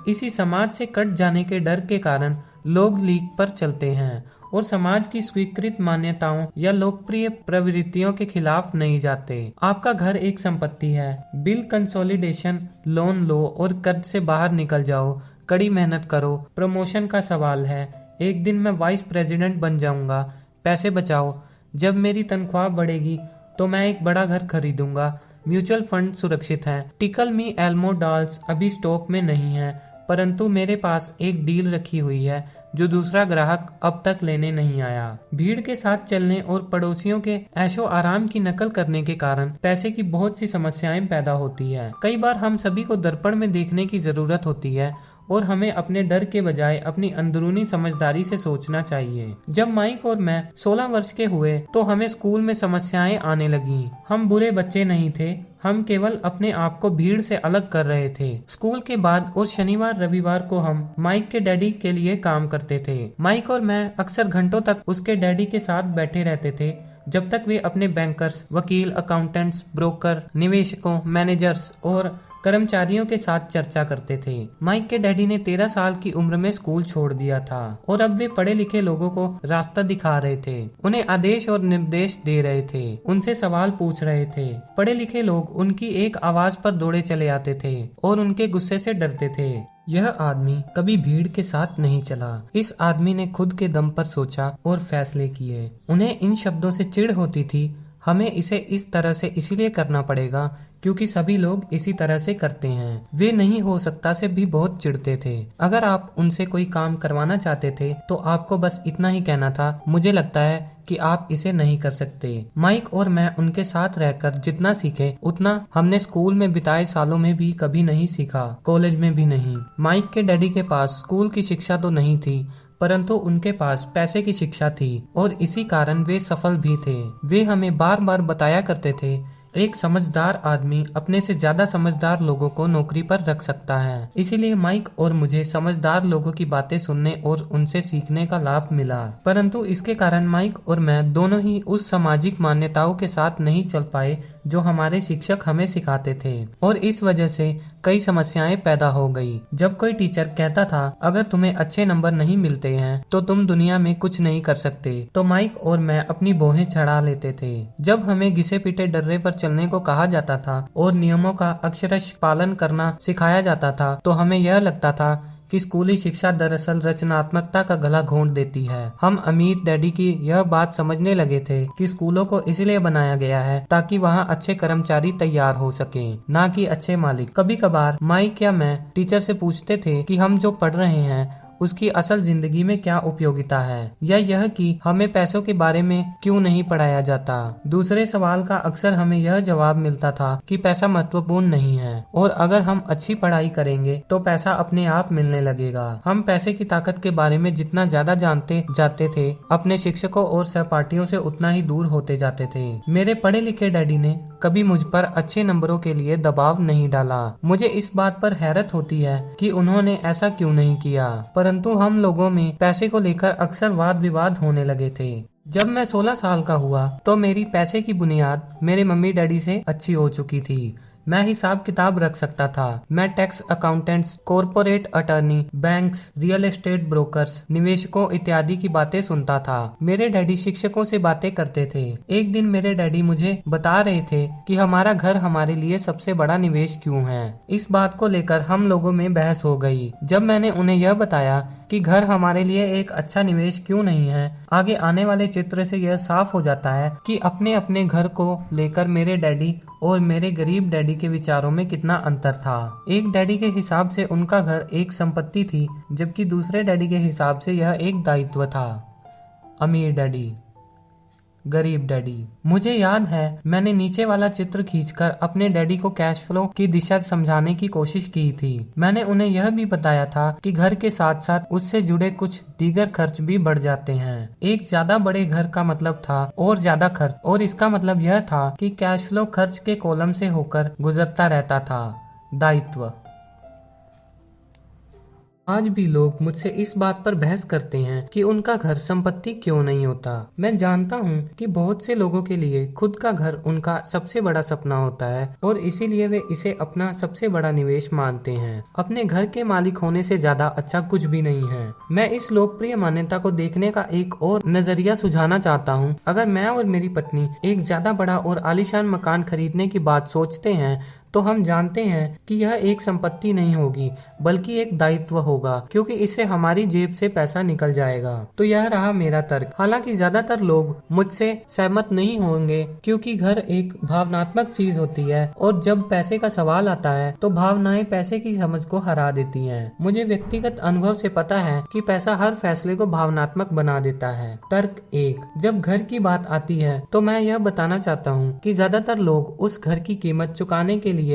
इसी समाज से कट जाने के डर के कारण लोग लीक पर चलते हैं और समाज की स्वीकृत मान्यताओं या लोकप्रिय प्रवृत्तियों के खिलाफ नहीं जाते। आपका घर एक संपत्ति है, बिल कंसोलिडेशन, लोन लो और कर्ज से बाहर निकल जाओ, कड़ी मेहनत करो, प्रमोशन का सवाल है, एक दिन मैं वाइस प्रेसिडेंट बन जाऊंगा, पैसे बचाओ, जब मेरी तनख्वाह बढ़ेगी तो मैं एक बड़ा घर खरीदूंगा, म्यूचुअल फंड सुरक्षित है, टिकल मी एल्मो डॉल्स अभी स्टॉक में नहीं है, परंतु मेरे पास एक डील रखी हुई है जो दूसरा ग्राहक अब तक लेने नहीं आया। भीड़ के साथ चलने और पड़ोसियों के ऐशो आराम की नकल करने के कारण पैसे की बहुत सी समस्याएं पैदा होती है। कई बार हम सभी को दर्पण में देखने की जरूरत होती है और हमें अपने डर के बजाय अपनी अंदरूनी समझदारी से सोचना चाहिए। जब माइक और मैं 16 वर्ष के हुए तो हमें स्कूल में समस्याएं आने लगी। हम बुरे बच्चे नहीं थे, हम केवल अपने आप को भीड़ से अलग कर रहे थे। स्कूल के बाद और शनिवार रविवार को हम माइक के डैडी के लिए काम करते थे। माइक और मैं अक्सर घंटों तक उसके डैडी के साथ बैठे रहते थे जब तक वे अपने बैंकर्स, वकील, अकाउंटेंट्स, ब्रोकर, निवेशकों, मैनेजर्स और कर्मचारियों के साथ चर्चा करते थे। माइक के डैडी ने 13 साल की उम्र में स्कूल छोड़ दिया था और अब वे पढ़े लिखे लोगों को रास्ता दिखा रहे थे, उन्हें आदेश और निर्देश दे रहे थे, उनसे सवाल पूछ रहे थे। पढ़े लिखे लोग उनकी एक आवाज पर दौड़े चले आते थे और उनके गुस्से से डरते थे। यह आदमी कभी भीड़ के साथ नहीं चला। इस आदमी ने खुद के दम पर सोचा और फैसले किए। उन्हें इन शब्दों से चिढ़ होती थी, हमें इसे इस तरह से इसलिए करना पड़ेगा क्योंकि सभी लोग इसी तरह से करते हैं। वे नहीं हो सकता से भी बहुत चिढ़ते थे। अगर आप उनसे कोई काम करवाना चाहते थे तो आपको बस इतना ही कहना था, मुझे लगता है कि आप इसे नहीं कर सकते। माइक और मैं उनके साथ रहकर जितना सीखे उतना हमने स्कूल में बिताए सालों में भी कभी नहीं सीखा, कॉलेज में भी नहीं। माइक के डैडी के पास स्कूल की शिक्षा तो नहीं थी, परंतु उनके पास पैसे की शिक्षा थी और इसी कारण वे सफल भी थे। वे हमें बार बार बताया करते थे, एक समझदार आदमी अपने से ज्यादा समझदार लोगों को नौकरी पर रख सकता है। इसीलिए माइक और मुझे समझदार लोगों की बातें सुनने और उनसे सीखने का लाभ मिला। परंतु इसके कारण माइक और मैं दोनों ही उस सामाजिक मान्यताओं के साथ नहीं चल पाए जो हमारे शिक्षक हमें सिखाते थे और इस वजह से कई समस्याएं पैदा हो गई। जब कोई टीचर कहता था अगर तुम्हें अच्छे नंबर नहीं मिलते हैं तो तुम दुनिया में कुछ नहीं कर सकते, तो माइक और मैं अपनी भौहें चढ़ा लेते थे। जब हमें घिसे पीटे डर्रे पर चलने को कहा जाता था और नियमों का अक्षरश पालन करना सिखाया जाता था तो हमें यह लगता था कि स्कूली शिक्षा दरअसल रचनात्मकता का गला घोंट देती है। हम अमीर डैडी की यह बात समझने लगे थे कि स्कूलों को इसलिए बनाया गया है ताकि वहाँ अच्छे कर्मचारी तैयार हो सकें, ना कि अच्छे मालिक। कभी कभार माइक या मैं टीचर से पूछते थे कि हम जो पढ़ रहे हैं उसकी असल जिंदगी में क्या उपयोगिता है, या यह कि हमें पैसों के बारे में क्यों नहीं पढ़ाया जाता। दूसरे सवाल का अक्सर हमें यह जवाब मिलता था कि पैसा महत्वपूर्ण नहीं है और अगर हम अच्छी पढ़ाई करेंगे तो पैसा अपने आप मिलने लगेगा। हम पैसे की ताकत के बारे में जितना ज्यादा जानते जाते थे अपने शिक्षकों और सहपाठियों से उतना ही दूर होते जाते थे। मेरे पढ़े लिखे डैडी ने कभी मुझ पर अच्छे नंबरों के लिए दबाव नहीं डाला। मुझे इस बात पर हैरत होती है कि उन्होंने ऐसा क्यों नहीं किया, परंतु हम लोगों में पैसे को लेकर अक्सर वाद विवाद होने लगे थे। जब मैं 16 साल का हुआ तो मेरी पैसे की बुनियाद मेरे मम्मी डैडी से अच्छी हो चुकी थी। मैं हिसाब किताब रख सकता था। मैं tax accountants, corporate attorney, banks, real estate brokers, निवेशकों इत्यादि की बातें सुनता था। मेरे डैडी शिक्षकों से बातें करते थे। एक दिन मेरे डैडी मुझे बता रहे थे कि हमारा घर हमारे लिए सबसे बड़ा निवेश क्यों है। इस बात को लेकर हम लोगों में बहस हो गई। जब मैंने उन्हें यह बताया कि घर हमारे लिए एक अच्छा निवेश क्यों नहीं है, आगे आने वाले चित्र से यह साफ हो जाता है कि अपने अपने घर को लेकर मेरे डैडी और मेरे गरीब डैडी के विचारों में कितना अंतर था। एक डैडी के हिसाब से उनका घर एक संपत्ति थी, जबकि दूसरे डैडी के हिसाब से यह एक दायित्व था। अमीर डैडी, गरीब डैडी। मुझे याद है मैंने नीचे वाला चित्र खींचकर अपने डैडी को कैश फ्लो की दिशा समझाने की कोशिश की थी। मैंने उन्हें यह भी बताया था कि घर के साथ साथ उससे जुड़े कुछ दीगर खर्च भी बढ़ जाते हैं। एक ज्यादा बड़े घर का मतलब था और ज्यादा खर्च, और इसका मतलब यह था कि कैश फ्लो खर्च के कॉलम से होकर गुजरता रहता था। दायित्व। आज भी लोग मुझसे इस बात पर बहस करते हैं कि उनका घर संपत्ति क्यों नहीं होता। मैं जानता हूँ कि बहुत से लोगों के लिए खुद का घर उनका सबसे बड़ा सपना होता है और इसीलिए वे इसे अपना सबसे बड़ा निवेश मानते हैं। अपने घर के मालिक होने से ज्यादा अच्छा कुछ भी नहीं है। मैं इस लोकप्रिय मान्यता को देखने का एक और नजरिया सुझाना चाहता हूँ। अगर मैं और मेरी पत्नी एक ज्यादा बड़ा और आलीशान मकान खरीदने की बात सोचते हैं तो हम जानते हैं कि यह एक संपत्ति नहीं होगी बल्कि एक दायित्व होगा, क्योंकि इससे हमारी जेब से पैसा निकल जाएगा। तो यह रहा मेरा तर्क। हालांकि ज्यादातर लोग मुझसे सहमत नहीं होंगे, क्योंकि घर एक भावनात्मक चीज होती है और जब पैसे का सवाल आता है तो भावनाएं पैसे की समझ को हरा देती हैं। मुझे व्यक्तिगत अनुभव से पता है कि पैसा हर फैसले को भावनात्मक बना देता है। तर्क 1, जब घर की बात आती है तो मैं यह बताना चाहता हूँ कि ज्यादातर लोग उस घर की कीमत चुकाने के लिए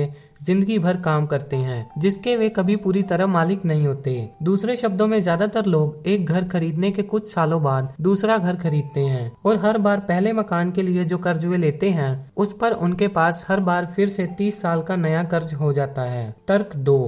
जिंदगी भर काम करते हैं जिसके वे कभी पूरी तरह मालिक नहीं होते। दूसरे शब्दों में ज्यादातर लोग एक घर खरीदने के कुछ सालों बाद दूसरा घर खरीदते हैं और हर बार पहले मकान के लिए जो कर्ज वे लेते हैं उस पर उनके पास हर बार फिर से 30 साल का नया कर्ज हो जाता है। तर्क 2,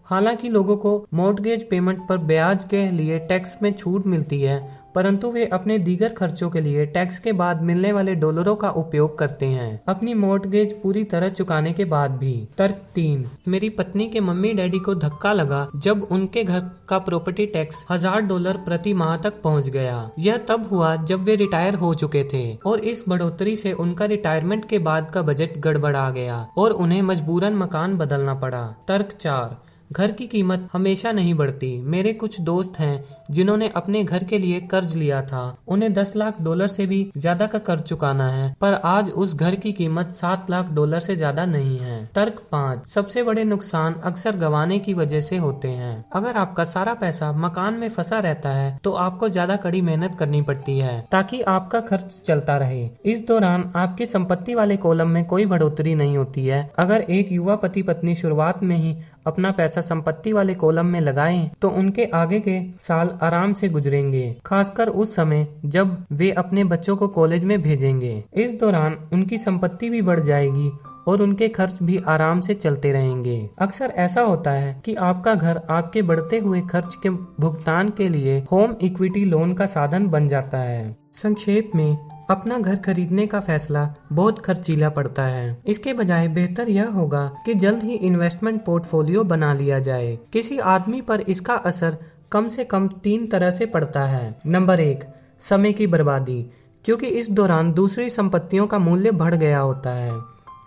हालांकि लोगों को मॉर्टगेज पेमेंट पर ब्याज के लिए टैक्स में छूट मिलती है, परंतु वे अपने दीगर खर्चों के लिए टैक्स के बाद मिलने वाले डॉलरों का उपयोग करते हैं अपनी मॉर्टगेज पूरी तरह चुकाने के बाद भी। तर्क 3, मेरी पत्नी के मम्मी डैडी को धक्का लगा जब उनके घर का प्रॉपर्टी टैक्स $1000 प्रति माह तक पहुंच गया। यह तब हुआ जब वे रिटायर हो चुके थे और इस बढ़ोतरी से उनका रिटायरमेंट के बाद का बजट गड़बड़ा गया और उन्हें मजबूरन मकान बदलना पड़ा। तर्क 4, घर की कीमत हमेशा नहीं बढ़ती। मेरे कुछ दोस्त हैं जिन्होंने अपने घर के लिए कर्ज लिया था। उन्हें $10 लाख से भी ज्यादा का कर्ज चुकाना है, पर आज उस घर की कीमत $7 लाख से ज्यादा नहीं है। तर्क 5, सबसे बड़े नुकसान अक्सर गंवाने की वजह से होते हैं। अगर आपका सारा पैसा मकान में फंसा रहता है तो आपको ज्यादा कड़ी मेहनत करनी पड़ती है ताकि आपका खर्च चलता रहे। इस दौरान आपकी संपत्ति वाले कॉलम में कोई बढ़ोतरी नहीं होती है। अगर एक युवा पति पत्नी शुरुआत में ही अपना पैसा संपत्ति वाले कॉलम में लगाएं तो उनके आगे के साल आराम से गुजरेंगे, खासकर उस समय जब वे अपने बच्चों को कॉलेज में भेजेंगे। इस दौरान उनकी संपत्ति भी बढ़ जाएगी और उनके खर्च भी आराम से चलते रहेंगे। अक्सर ऐसा होता है कि आपका घर आपके बढ़ते हुए खर्च के भुगतान के लिए होम इक्विटी लोन का साधन बन जाता है। संक्षेप में, अपना घर खरीदने का फैसला बहुत खर्चीला पड़ता है। इसके बजाय बेहतर यह होगा कि जल्द ही इन्वेस्टमेंट पोर्टफोलियो बना लिया जाए। किसी आदमी पर इसका असर कम से कम 3 तरह से पड़ता है। नंबर 1, समय की बर्बादी, क्योंकि इस दौरान दूसरी संपत्तियों का मूल्य बढ़ गया होता है।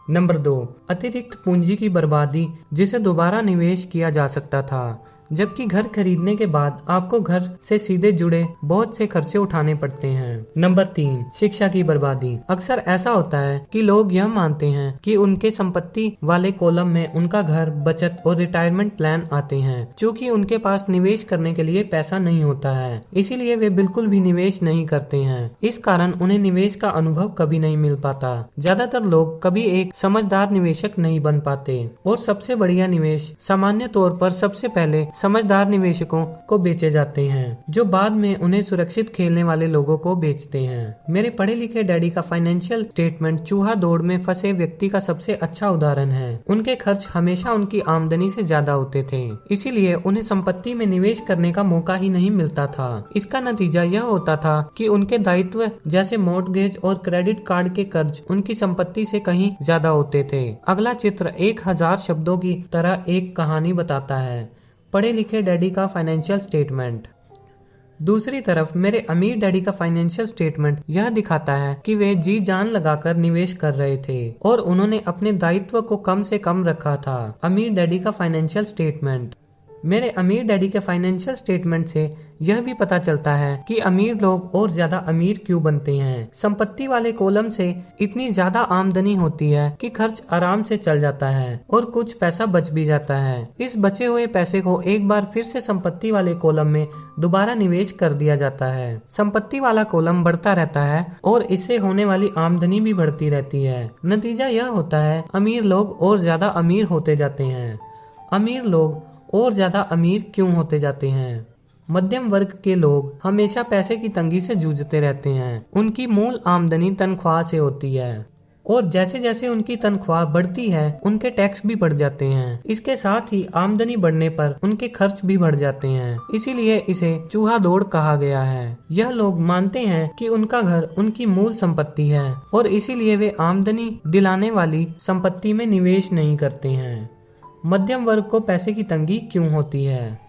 नंबर 2, अतिरिक्त पूंजी की बर्बादी, जिसे दोबारा निवेश किया जा सकता था, जबकि घर खरीदने के बाद आपको घर से सीधे जुड़े बहुत से खर्चे उठाने पड़ते हैं। नंबर 3, शिक्षा की बर्बादी। अक्सर ऐसा होता है कि लोग यह मानते हैं कि उनके संपत्ति वाले कॉलम में उनका घर, बचत और रिटायरमेंट प्लान आते हैं। चूँकि उनके पास निवेश करने के लिए पैसा नहीं होता है, इसीलिए वे बिल्कुल भी निवेश नहीं करते हैं। इस कारण उन्हें निवेश का अनुभव कभी नहीं मिल पाता। ज्यादातर लोग कभी एक समझदार निवेशक नहीं बन पाते और सबसे बढ़िया निवेश सामान्य तौर पर सबसे पहले समझदार निवेशकों को बेचे जाते हैं, जो बाद में उन्हें सुरक्षित खेलने वाले लोगों को बेचते हैं। मेरे पढ़े लिखे डैडी का फाइनेंशियल स्टेटमेंट चूहा दौड़ में फंसे व्यक्ति का सबसे अच्छा उदाहरण है। उनके खर्च हमेशा उनकी आमदनी से ज्यादा होते थे, इसीलिए उन्हें संपत्ति में निवेश करने का मौका ही नहीं मिलता था। इसका नतीजा यह होता था कि उनके दायित्व जैसे मॉर्टगेज और क्रेडिट कार्ड के कर्ज उनकी संपत्ति से कहीं ज्यादा होते थे। अगला चित्र 1000 शब्दों की तरह एक कहानी बताता है। पढ़े लिखे डैडी का फाइनेंशियल स्टेटमेंट। दूसरी तरफ मेरे अमीर डैडी का फाइनेंशियल स्टेटमेंट यह दिखाता है कि वे जी जान लगाकर निवेश कर रहे थे और उन्होंने अपने दायित्व को कम से कम रखा था। अमीर डैडी का फाइनेंशियल स्टेटमेंट। मेरे अमीर डैडी के फाइनेंशियल स्टेटमेंट से यह भी पता चलता है कि अमीर लोग और ज्यादा अमीर क्यों बनते हैं। संपत्ति वाले कॉलम से इतनी ज्यादा आमदनी होती है कि खर्च आराम से चल जाता है और कुछ पैसा बच भी जाता है। इस बचे हुए पैसे को एक बार फिर से संपत्ति वाले कॉलम में दोबारा निवेश कर दिया जाता है। संपत्ति वाला कॉलम बढ़ता रहता है और इससे होने वाली आमदनी भी बढ़ती रहती है। नतीजा यह होता है अमीर लोग और ज्यादा अमीर होते जाते हैं। अमीर लोग और ज्यादा अमीर क्यों होते जाते हैं? मध्यम वर्ग के लोग हमेशा पैसे की तंगी से जूझते रहते हैं। उनकी मूल आमदनी तनख्वाह से होती है और जैसे जैसे उनकी तनख्वाह बढ़ती है उनके टैक्स भी बढ़ जाते हैं। इसके साथ ही आमदनी बढ़ने पर उनके खर्च भी बढ़ जाते हैं। इसीलिए इसे चूहा दौड़ कहा गया है। यह लोग मानते हैं कि उनका घर उनकी मूल संपत्ति है और इसीलिए वे आमदनी दिलाने वाली संपत्ति में निवेश नहीं करते हैं। मध्यम वर्ग को पैसे की तंगी क्यों होती है?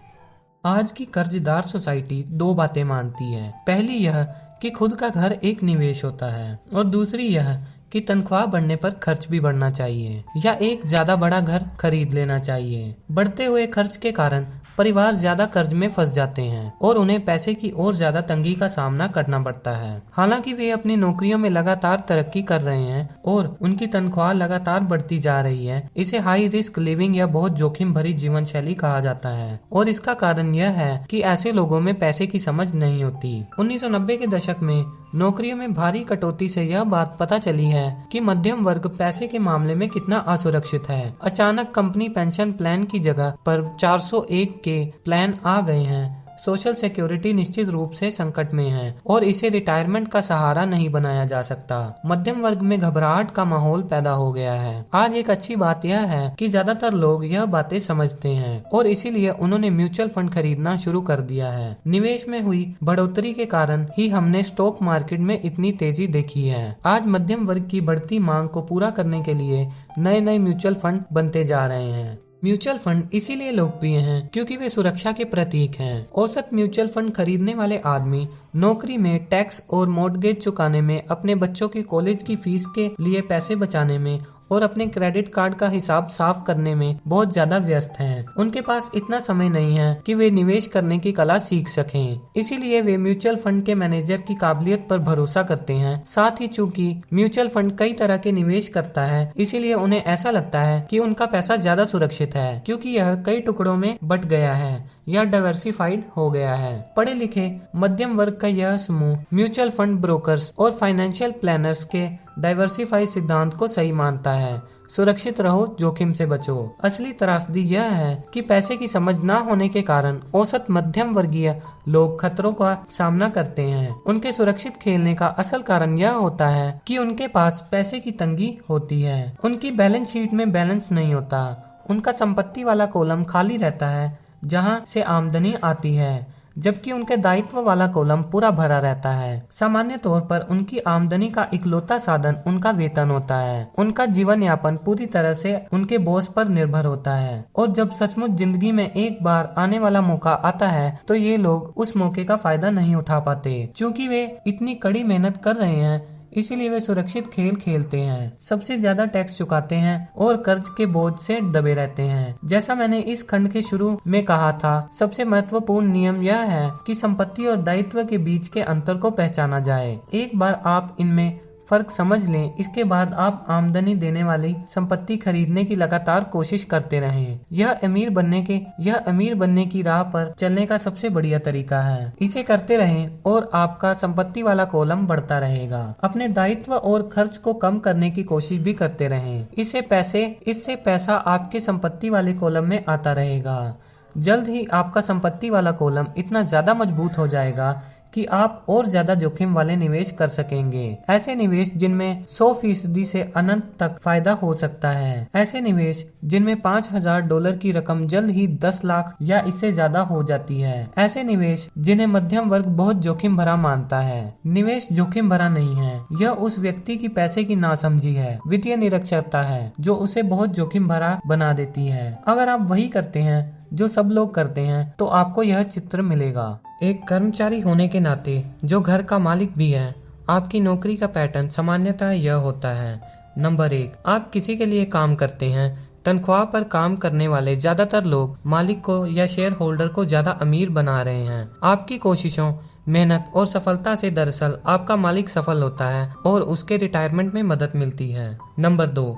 आज की कर्जदार सोसाइटी दो बातें मानती है। पहली यह कि खुद का घर एक निवेश होता है और दूसरी यह कि तनख्वाह बढ़ने पर खर्च भी बढ़ना चाहिए या एक ज्यादा बड़ा घर खरीद लेना चाहिए। बढ़ते हुए खर्च के कारण परिवार ज्यादा कर्ज में फंस जाते हैं और उन्हें पैसे की और ज्यादा तंगी का सामना करना पड़ता है। हालांकि वे अपनी नौकरियों में लगातार तरक्की कर रहे हैं और उनकी तनख्वाह लगातार बढ़ती जा रही है। इसे हाई रिस्क लिविंग या बहुत जोखिम भरी जीवन शैली कहा जाता है और इसका कारण यह है कि ऐसे लोगों में पैसे की समझ नहीं होती। 1990 के दशक में नौकरियों में भारी कटौती से यह बात पता चली है कि मध्यम वर्ग पैसे के मामले में कितना असुरक्षित है। अचानक कंपनी पेंशन प्लान की जगह पर 401 के प्लान आ गए हैं। सोशल सिक्योरिटी निश्चित रूप से संकट में है और इसे रिटायरमेंट का सहारा नहीं बनाया जा सकता। मध्यम वर्ग में घबराहट का माहौल पैदा हो गया है। आज एक अच्छी बात यह है कि ज्यादातर लोग यह बातें समझते हैं और इसीलिए उन्होंने म्यूचुअल फंड खरीदना शुरू कर दिया है। निवेश में हुई बढ़ोतरी के कारण ही हमने स्टॉक मार्केट में इतनी तेजी देखी है। आज मध्यम वर्ग की बढ़ती मांग को पूरा करने के लिए नए नए म्यूचुअल फंड बनते जा रहे हैं। म्यूचुअल फंड इसीलिए लोकप्रिय हैं क्योंकि वे सुरक्षा के प्रतीक हैं। औसत म्यूचुअल फंड खरीदने वाले आदमी नौकरी में टैक्स और मॉर्टगेज चुकाने में, अपने बच्चों के कॉलेज की फीस के लिए पैसे बचाने में और अपने क्रेडिट कार्ड का हिसाब साफ करने में बहुत ज्यादा व्यस्त हैं। उनके पास इतना समय नहीं है कि वे निवेश करने की कला सीख सकें। इसीलिए वे म्यूचुअल फंड के मैनेजर की काबिलियत पर भरोसा करते हैं। साथ ही चूंकि म्यूचुअल फंड कई तरह के निवेश करता है, इसीलिए उन्हें ऐसा लगता है कि उनका पैसा ज्यादा सुरक्षित है क्योंकि यह कई टुकड़ों में बट गया है या डाइवर्सिफाइड हो गया है। पढ़े लिखे मध्यम वर्ग का यह समूह म्यूचुअल फंड ब्रोकर्स और फाइनेंशियल प्लानर्स के डाइवर्सिफाई सिद्धांत को सही मानता है। सुरक्षित रहो, जोखिम से बचो। असली त्रासदी यह है कि पैसे की समझ न होने के कारण औसत मध्यम वर्गीय लोग खतरों का सामना करते हैं। उनके सुरक्षित खेलने का असल कारण यह होता है कि उनके पास पैसे की तंगी होती है। उनकी बैलेंस शीट में बैलेंस नहीं होता। उनका संपत्ति वाला कॉलम खाली रहता है जहां से आमदनी आती है, जबकि उनके दायित्व वाला कॉलम पूरा भरा रहता है। सामान्य तौर पर उनकी आमदनी का इकलौता साधन उनका वेतन होता है। उनका जीवन यापन पूरी तरह से उनके बॉस पर निर्भर होता है और जब सचमुच जिंदगी में एक बार आने वाला मौका आता है तो ये लोग उस मौके का फायदा नहीं उठा पाते। क्योंकि वे इतनी कड़ी मेहनत कर रहे हैं, इसीलिए वे सुरक्षित खेल खेलते हैं, सबसे ज्यादा टैक्स चुकाते हैं और कर्ज के बोझ से दबे रहते हैं। जैसा मैंने इस खंड के शुरू में कहा था, सबसे महत्वपूर्ण नियम यह है कि संपत्ति और दायित्व के बीच के अंतर को पहचाना जाए। एक बार आप इनमें फर्क समझ लें, इसके बाद आप आमदनी देने वाली संपत्ति खरीदने की लगातार कोशिश करते रहें। यह अमीर बनने की राह पर चलने का सबसे बढ़िया तरीका है। इसे करते रहें और आपका संपत्ति वाला कॉलम बढ़ता रहेगा। अपने दायित्व और खर्च को कम करने की कोशिश भी करते रहें। इससे पैसा आपके संपत्ति वाले कॉलम में आता रहेगा। जल्द ही आपका संपत्ति वाला कॉलम इतना ज्यादा मजबूत हो जाएगा कि आप और ज्यादा जोखिम वाले निवेश कर सकेंगे। ऐसे निवेश जिनमें 100% से अनंत तक फायदा हो सकता है। ऐसे निवेश जिनमें $5,000 की रकम जल्द ही 10 लाख या इससे ज्यादा हो जाती है। ऐसे निवेश जिन्हें मध्यम वर्ग बहुत जोखिम भरा मानता है। निवेश जोखिम भरा नहीं है, यह उस व्यक्ति की पैसे की नासमझी है, वित्तीय निरक्षरता है जो उसे बहुत जोखिम भरा बना देती है। अगर आप वही करते हैं जो सब लोग करते हैं तो आपको यह चित्र मिलेगा। एक कर्मचारी होने के नाते जो घर का मालिक भी है, आपकी नौकरी का पैटर्न सामान्यतः यह होता है। नंबर 1, आप किसी के लिए काम करते हैं तनख्वाह पर काम करने वाले ज्यादातर लोग मालिक को या शेयर होल्डर को ज्यादा अमीर बना रहे हैं। आपकी कोशिशों, मेहनत और सफलता से दरअसल आपका मालिक सफल होता है और उसके रिटायरमेंट में मदद मिलती है। नंबर 2,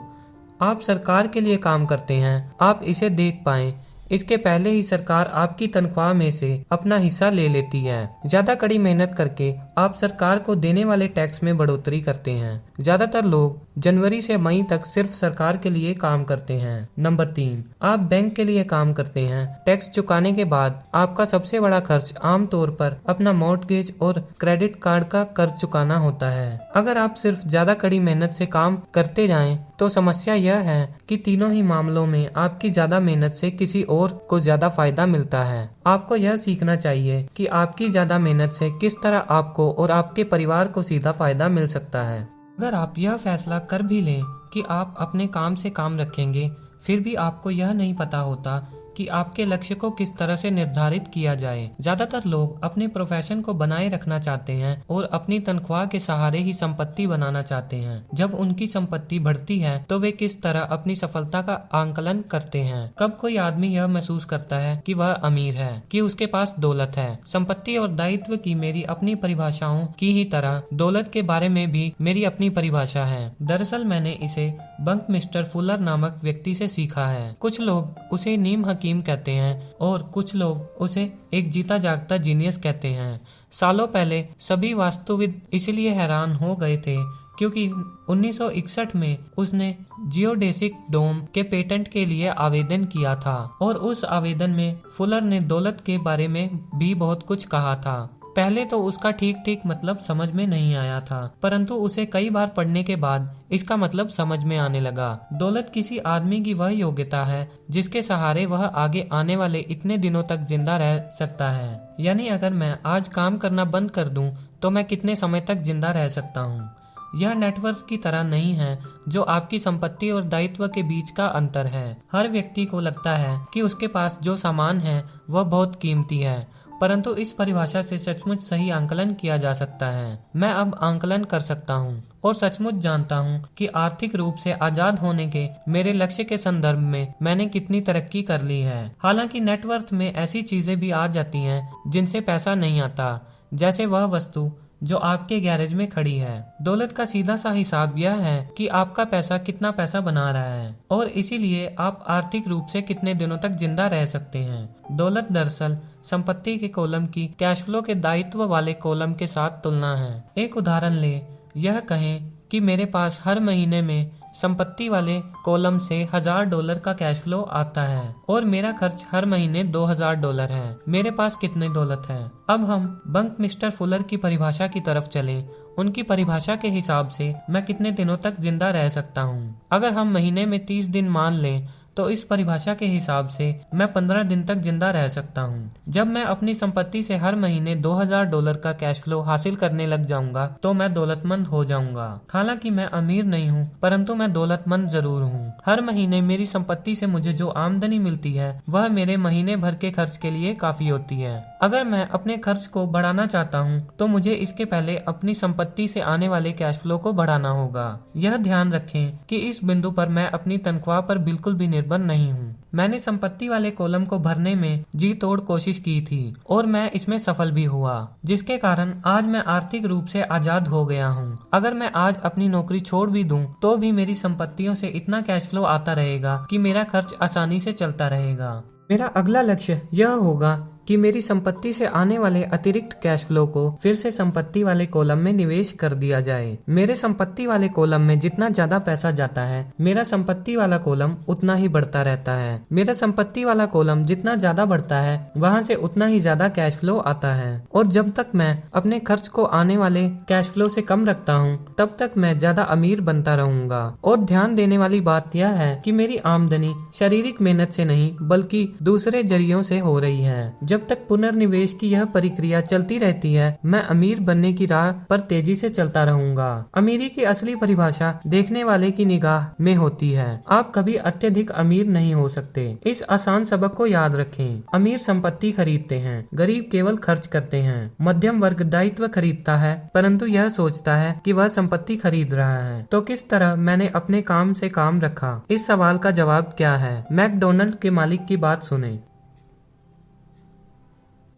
आप सरकार के लिए काम करते हैं। आप इसे देख पाएं, इसके पहले ही सरकार आपकी तनख्वाह में से अपना हिस्सा ले लेती है। ज्यादा कड़ी मेहनत करके आप सरकार को देने वाले टैक्स में बढ़ोतरी करते हैं। ज्यादातर लोग जनवरी से मई तक सिर्फ सरकार के लिए काम करते हैं। नंबर 3, आप बैंक के लिए काम करते हैं। टैक्स चुकाने के बाद आपका सबसे बड़ा खर्च आमतौर पर अपना मॉर्टगेज और क्रेडिट कार्ड का कर्ज चुकाना होता है। अगर आप सिर्फ ज्यादा कड़ी मेहनत से काम करते जाएं, तो समस्या यह है कि तीनों ही मामलों में आपकी ज्यादा मेहनत से किसी और को ज्यादा फायदा मिलता है। आपको यह सीखना चाहिए कि आपकी ज्यादा मेहनत से किस तरह आपको और आपके परिवार को सीधा फायदा मिल सकता है। अगर आप यह फैसला कर भी लें कि आप अपने काम से काम रखेंगे, फिर भी आपको यह नहीं पता होता कि आपके लक्ष्य को किस तरह से निर्धारित किया जाए। ज्यादातर लोग अपने प्रोफेशन को बनाए रखना चाहते हैं और अपनी तनख्वाह के सहारे ही संपत्ति बनाना चाहते हैं। जब उनकी संपत्ति बढ़ती है तो वे किस तरह अपनी सफलता का आंकलन करते हैं। कब कोई आदमी यह महसूस करता है कि वह अमीर है, कि उसके पास दौलत है। संपत्ति और दायित्व की मेरी अपनी परिभाषाओं की ही तरह दौलत के बारे में भी मेरी अपनी परिभाषा है। दरअसल मैंने इसे बंकमिस्टर फुलर नामक व्यक्ति से सीखा है। कुछ लोग उसे नीम हकीम कहते हैं और कुछ लोग उसे एक जीता जागता जीनियस कहते हैं। सालों पहले सभी वास्तुविद इसलिए हैरान हो गए थे क्योंकि 1961 में उसने जियोडेसिक डोम के पेटेंट के लिए आवेदन किया था और उस आवेदन में फुलर ने दौलत के बारे में भी बहुत कुछ कहा था। पहले तो उसका ठीक ठीक मतलब समझ में नहीं आया था, परंतु उसे कई बार पढ़ने के बाद इसका मतलब समझ में आने लगा। दौलत किसी आदमी की वह योग्यता है जिसके सहारे वह आगे आने वाले इतने दिनों तक जिंदा रह सकता है। यानी अगर मैं आज काम करना बंद कर दूं तो मैं कितने समय तक जिंदा रह सकता हूं। यह नेटवर्क की तरह नहीं है जो आपकी संपत्ति और दायित्व के बीच का अंतर है। हर व्यक्ति को लगता है कि उसके पास जो सामान है वह बहुत कीमती है, परंतु इस परिभाषा से सचमुच सही आंकलन किया जा सकता है। मैं अब आंकलन कर सकता हूँ और सचमुच जानता हूँ कि आर्थिक रूप से आजाद होने के मेरे लक्ष्य के संदर्भ में मैंने कितनी तरक्की कर ली है। हालांकि नेटवर्थ में ऐसी चीजें भी आ जाती हैं जिनसे पैसा नहीं आता, जैसे वह वस्तु जो आपके गैरेज में खड़ी है। दौलत का सीधा सा हिसाब यह है कि आपका पैसा कितना पैसा बना रहा है और इसीलिए आप आर्थिक रूप से कितने दिनों तक जिंदा रह सकते हैं। दौलत दरअसल संपत्ति के कॉलम की कैश फ्लो के दायित्व वाले कॉलम के साथ तुलना है। एक उदाहरण ले, यह कहें कि मेरे पास हर महीने में संपत्ति वाले कॉलम से $1000 का कैश फ्लो आता है और मेरा खर्च हर महीने $2000 है। मेरे पास कितनी दौलत है? अब हम बंकमिस्टर फुलर की परिभाषा की तरफ चलें। उनकी परिभाषा के हिसाब से मैं कितने दिनों तक जिंदा रह सकता हूँ। अगर हम महीने में 30 दिन मान लें तो इस परिभाषा के हिसाब से मैं 15 दिन तक जिंदा रह सकता हूँ। जब मैं अपनी संपत्ति से हर महीने $2000 का कैश फ्लो हासिल करने लग जाऊंगा तो मैं दौलतमंद हो जाऊंगा। हालांकि मैं अमीर नहीं हूँ, परंतु मैं दौलतमंद जरूर हूँ। हर महीने मेरी संपत्ति से मुझे जो आमदनी मिलती है वह मेरे महीने भर के खर्च के लिए काफी होती है। अगर मैं अपने खर्च को बढ़ाना चाहता हूँ तो मुझे इसके पहले अपनी संपत्ति से आने वाले कैश फ्लो को बढ़ाना होगा। यह ध्यान रखें कि इस बिंदु पर मैं अपनी तनख्वाह पर बिल्कुल भी निर्भर नहीं हूँ। मैंने संपत्ति वाले कॉलम को भरने में जी तोड़ कोशिश की थी और मैं इसमें सफल भी हुआ, जिसके कारण आज मैं आर्थिक रूप से आजाद हो गया हूँ। अगर मैं आज अपनी नौकरी छोड़ भी दूं तो भी मेरी संपत्तियों से इतना कैश फ्लो आता रहेगा कि मेरा खर्च आसानी से चलता रहेगा। मेरा अगला लक्ष्य यह होगा कि मेरी संपत्ति से आने वाले अतिरिक्त कैश फ्लो को फिर से संपत्ति वाले कॉलम में निवेश कर दिया जाए। मेरे संपत्ति वाले कॉलम में जितना ज्यादा पैसा जाता है, मेरा संपत्ति वाला कॉलम उतना ही बढ़ता रहता है। मेरा संपत्ति वाला कॉलम जितना ज्यादा बढ़ता है, वहाँ से उतना ही ज्यादा कैश फ्लो आता है। और जब तक मैं अपने खर्च को आने वाले कैश फ्लो से कम रखता हूँ, तब तक मैं ज्यादा अमीर बनता रहूंगा। और ध्यान देने वाली बात यह है कि मेरी आमदनी शारीरिक मेहनत से नहीं बल्कि दूसरे जरियों से हो रही है। जब तक पुनर्निवेश की यह प्रक्रिया चलती रहती है, मैं अमीर बनने की राह पर तेजी से चलता रहूंगा। अमीरी की असली परिभाषा देखने वाले की निगाह में होती है। आप कभी अत्यधिक अमीर नहीं हो सकते। इस आसान सबक को याद रखें। अमीर संपत्ति खरीदते हैं, गरीब केवल खर्च करते हैं। मध्यम वर्ग दायित्व खरीदता है, परंतु यह सोचता है कि वह संपत्ति खरीद रहा है। तो किस तरह मैंने अपने काम से काम रखा? इस सवाल का जवाब क्या है? मैकडोनल्ड के मालिक की बात सुने।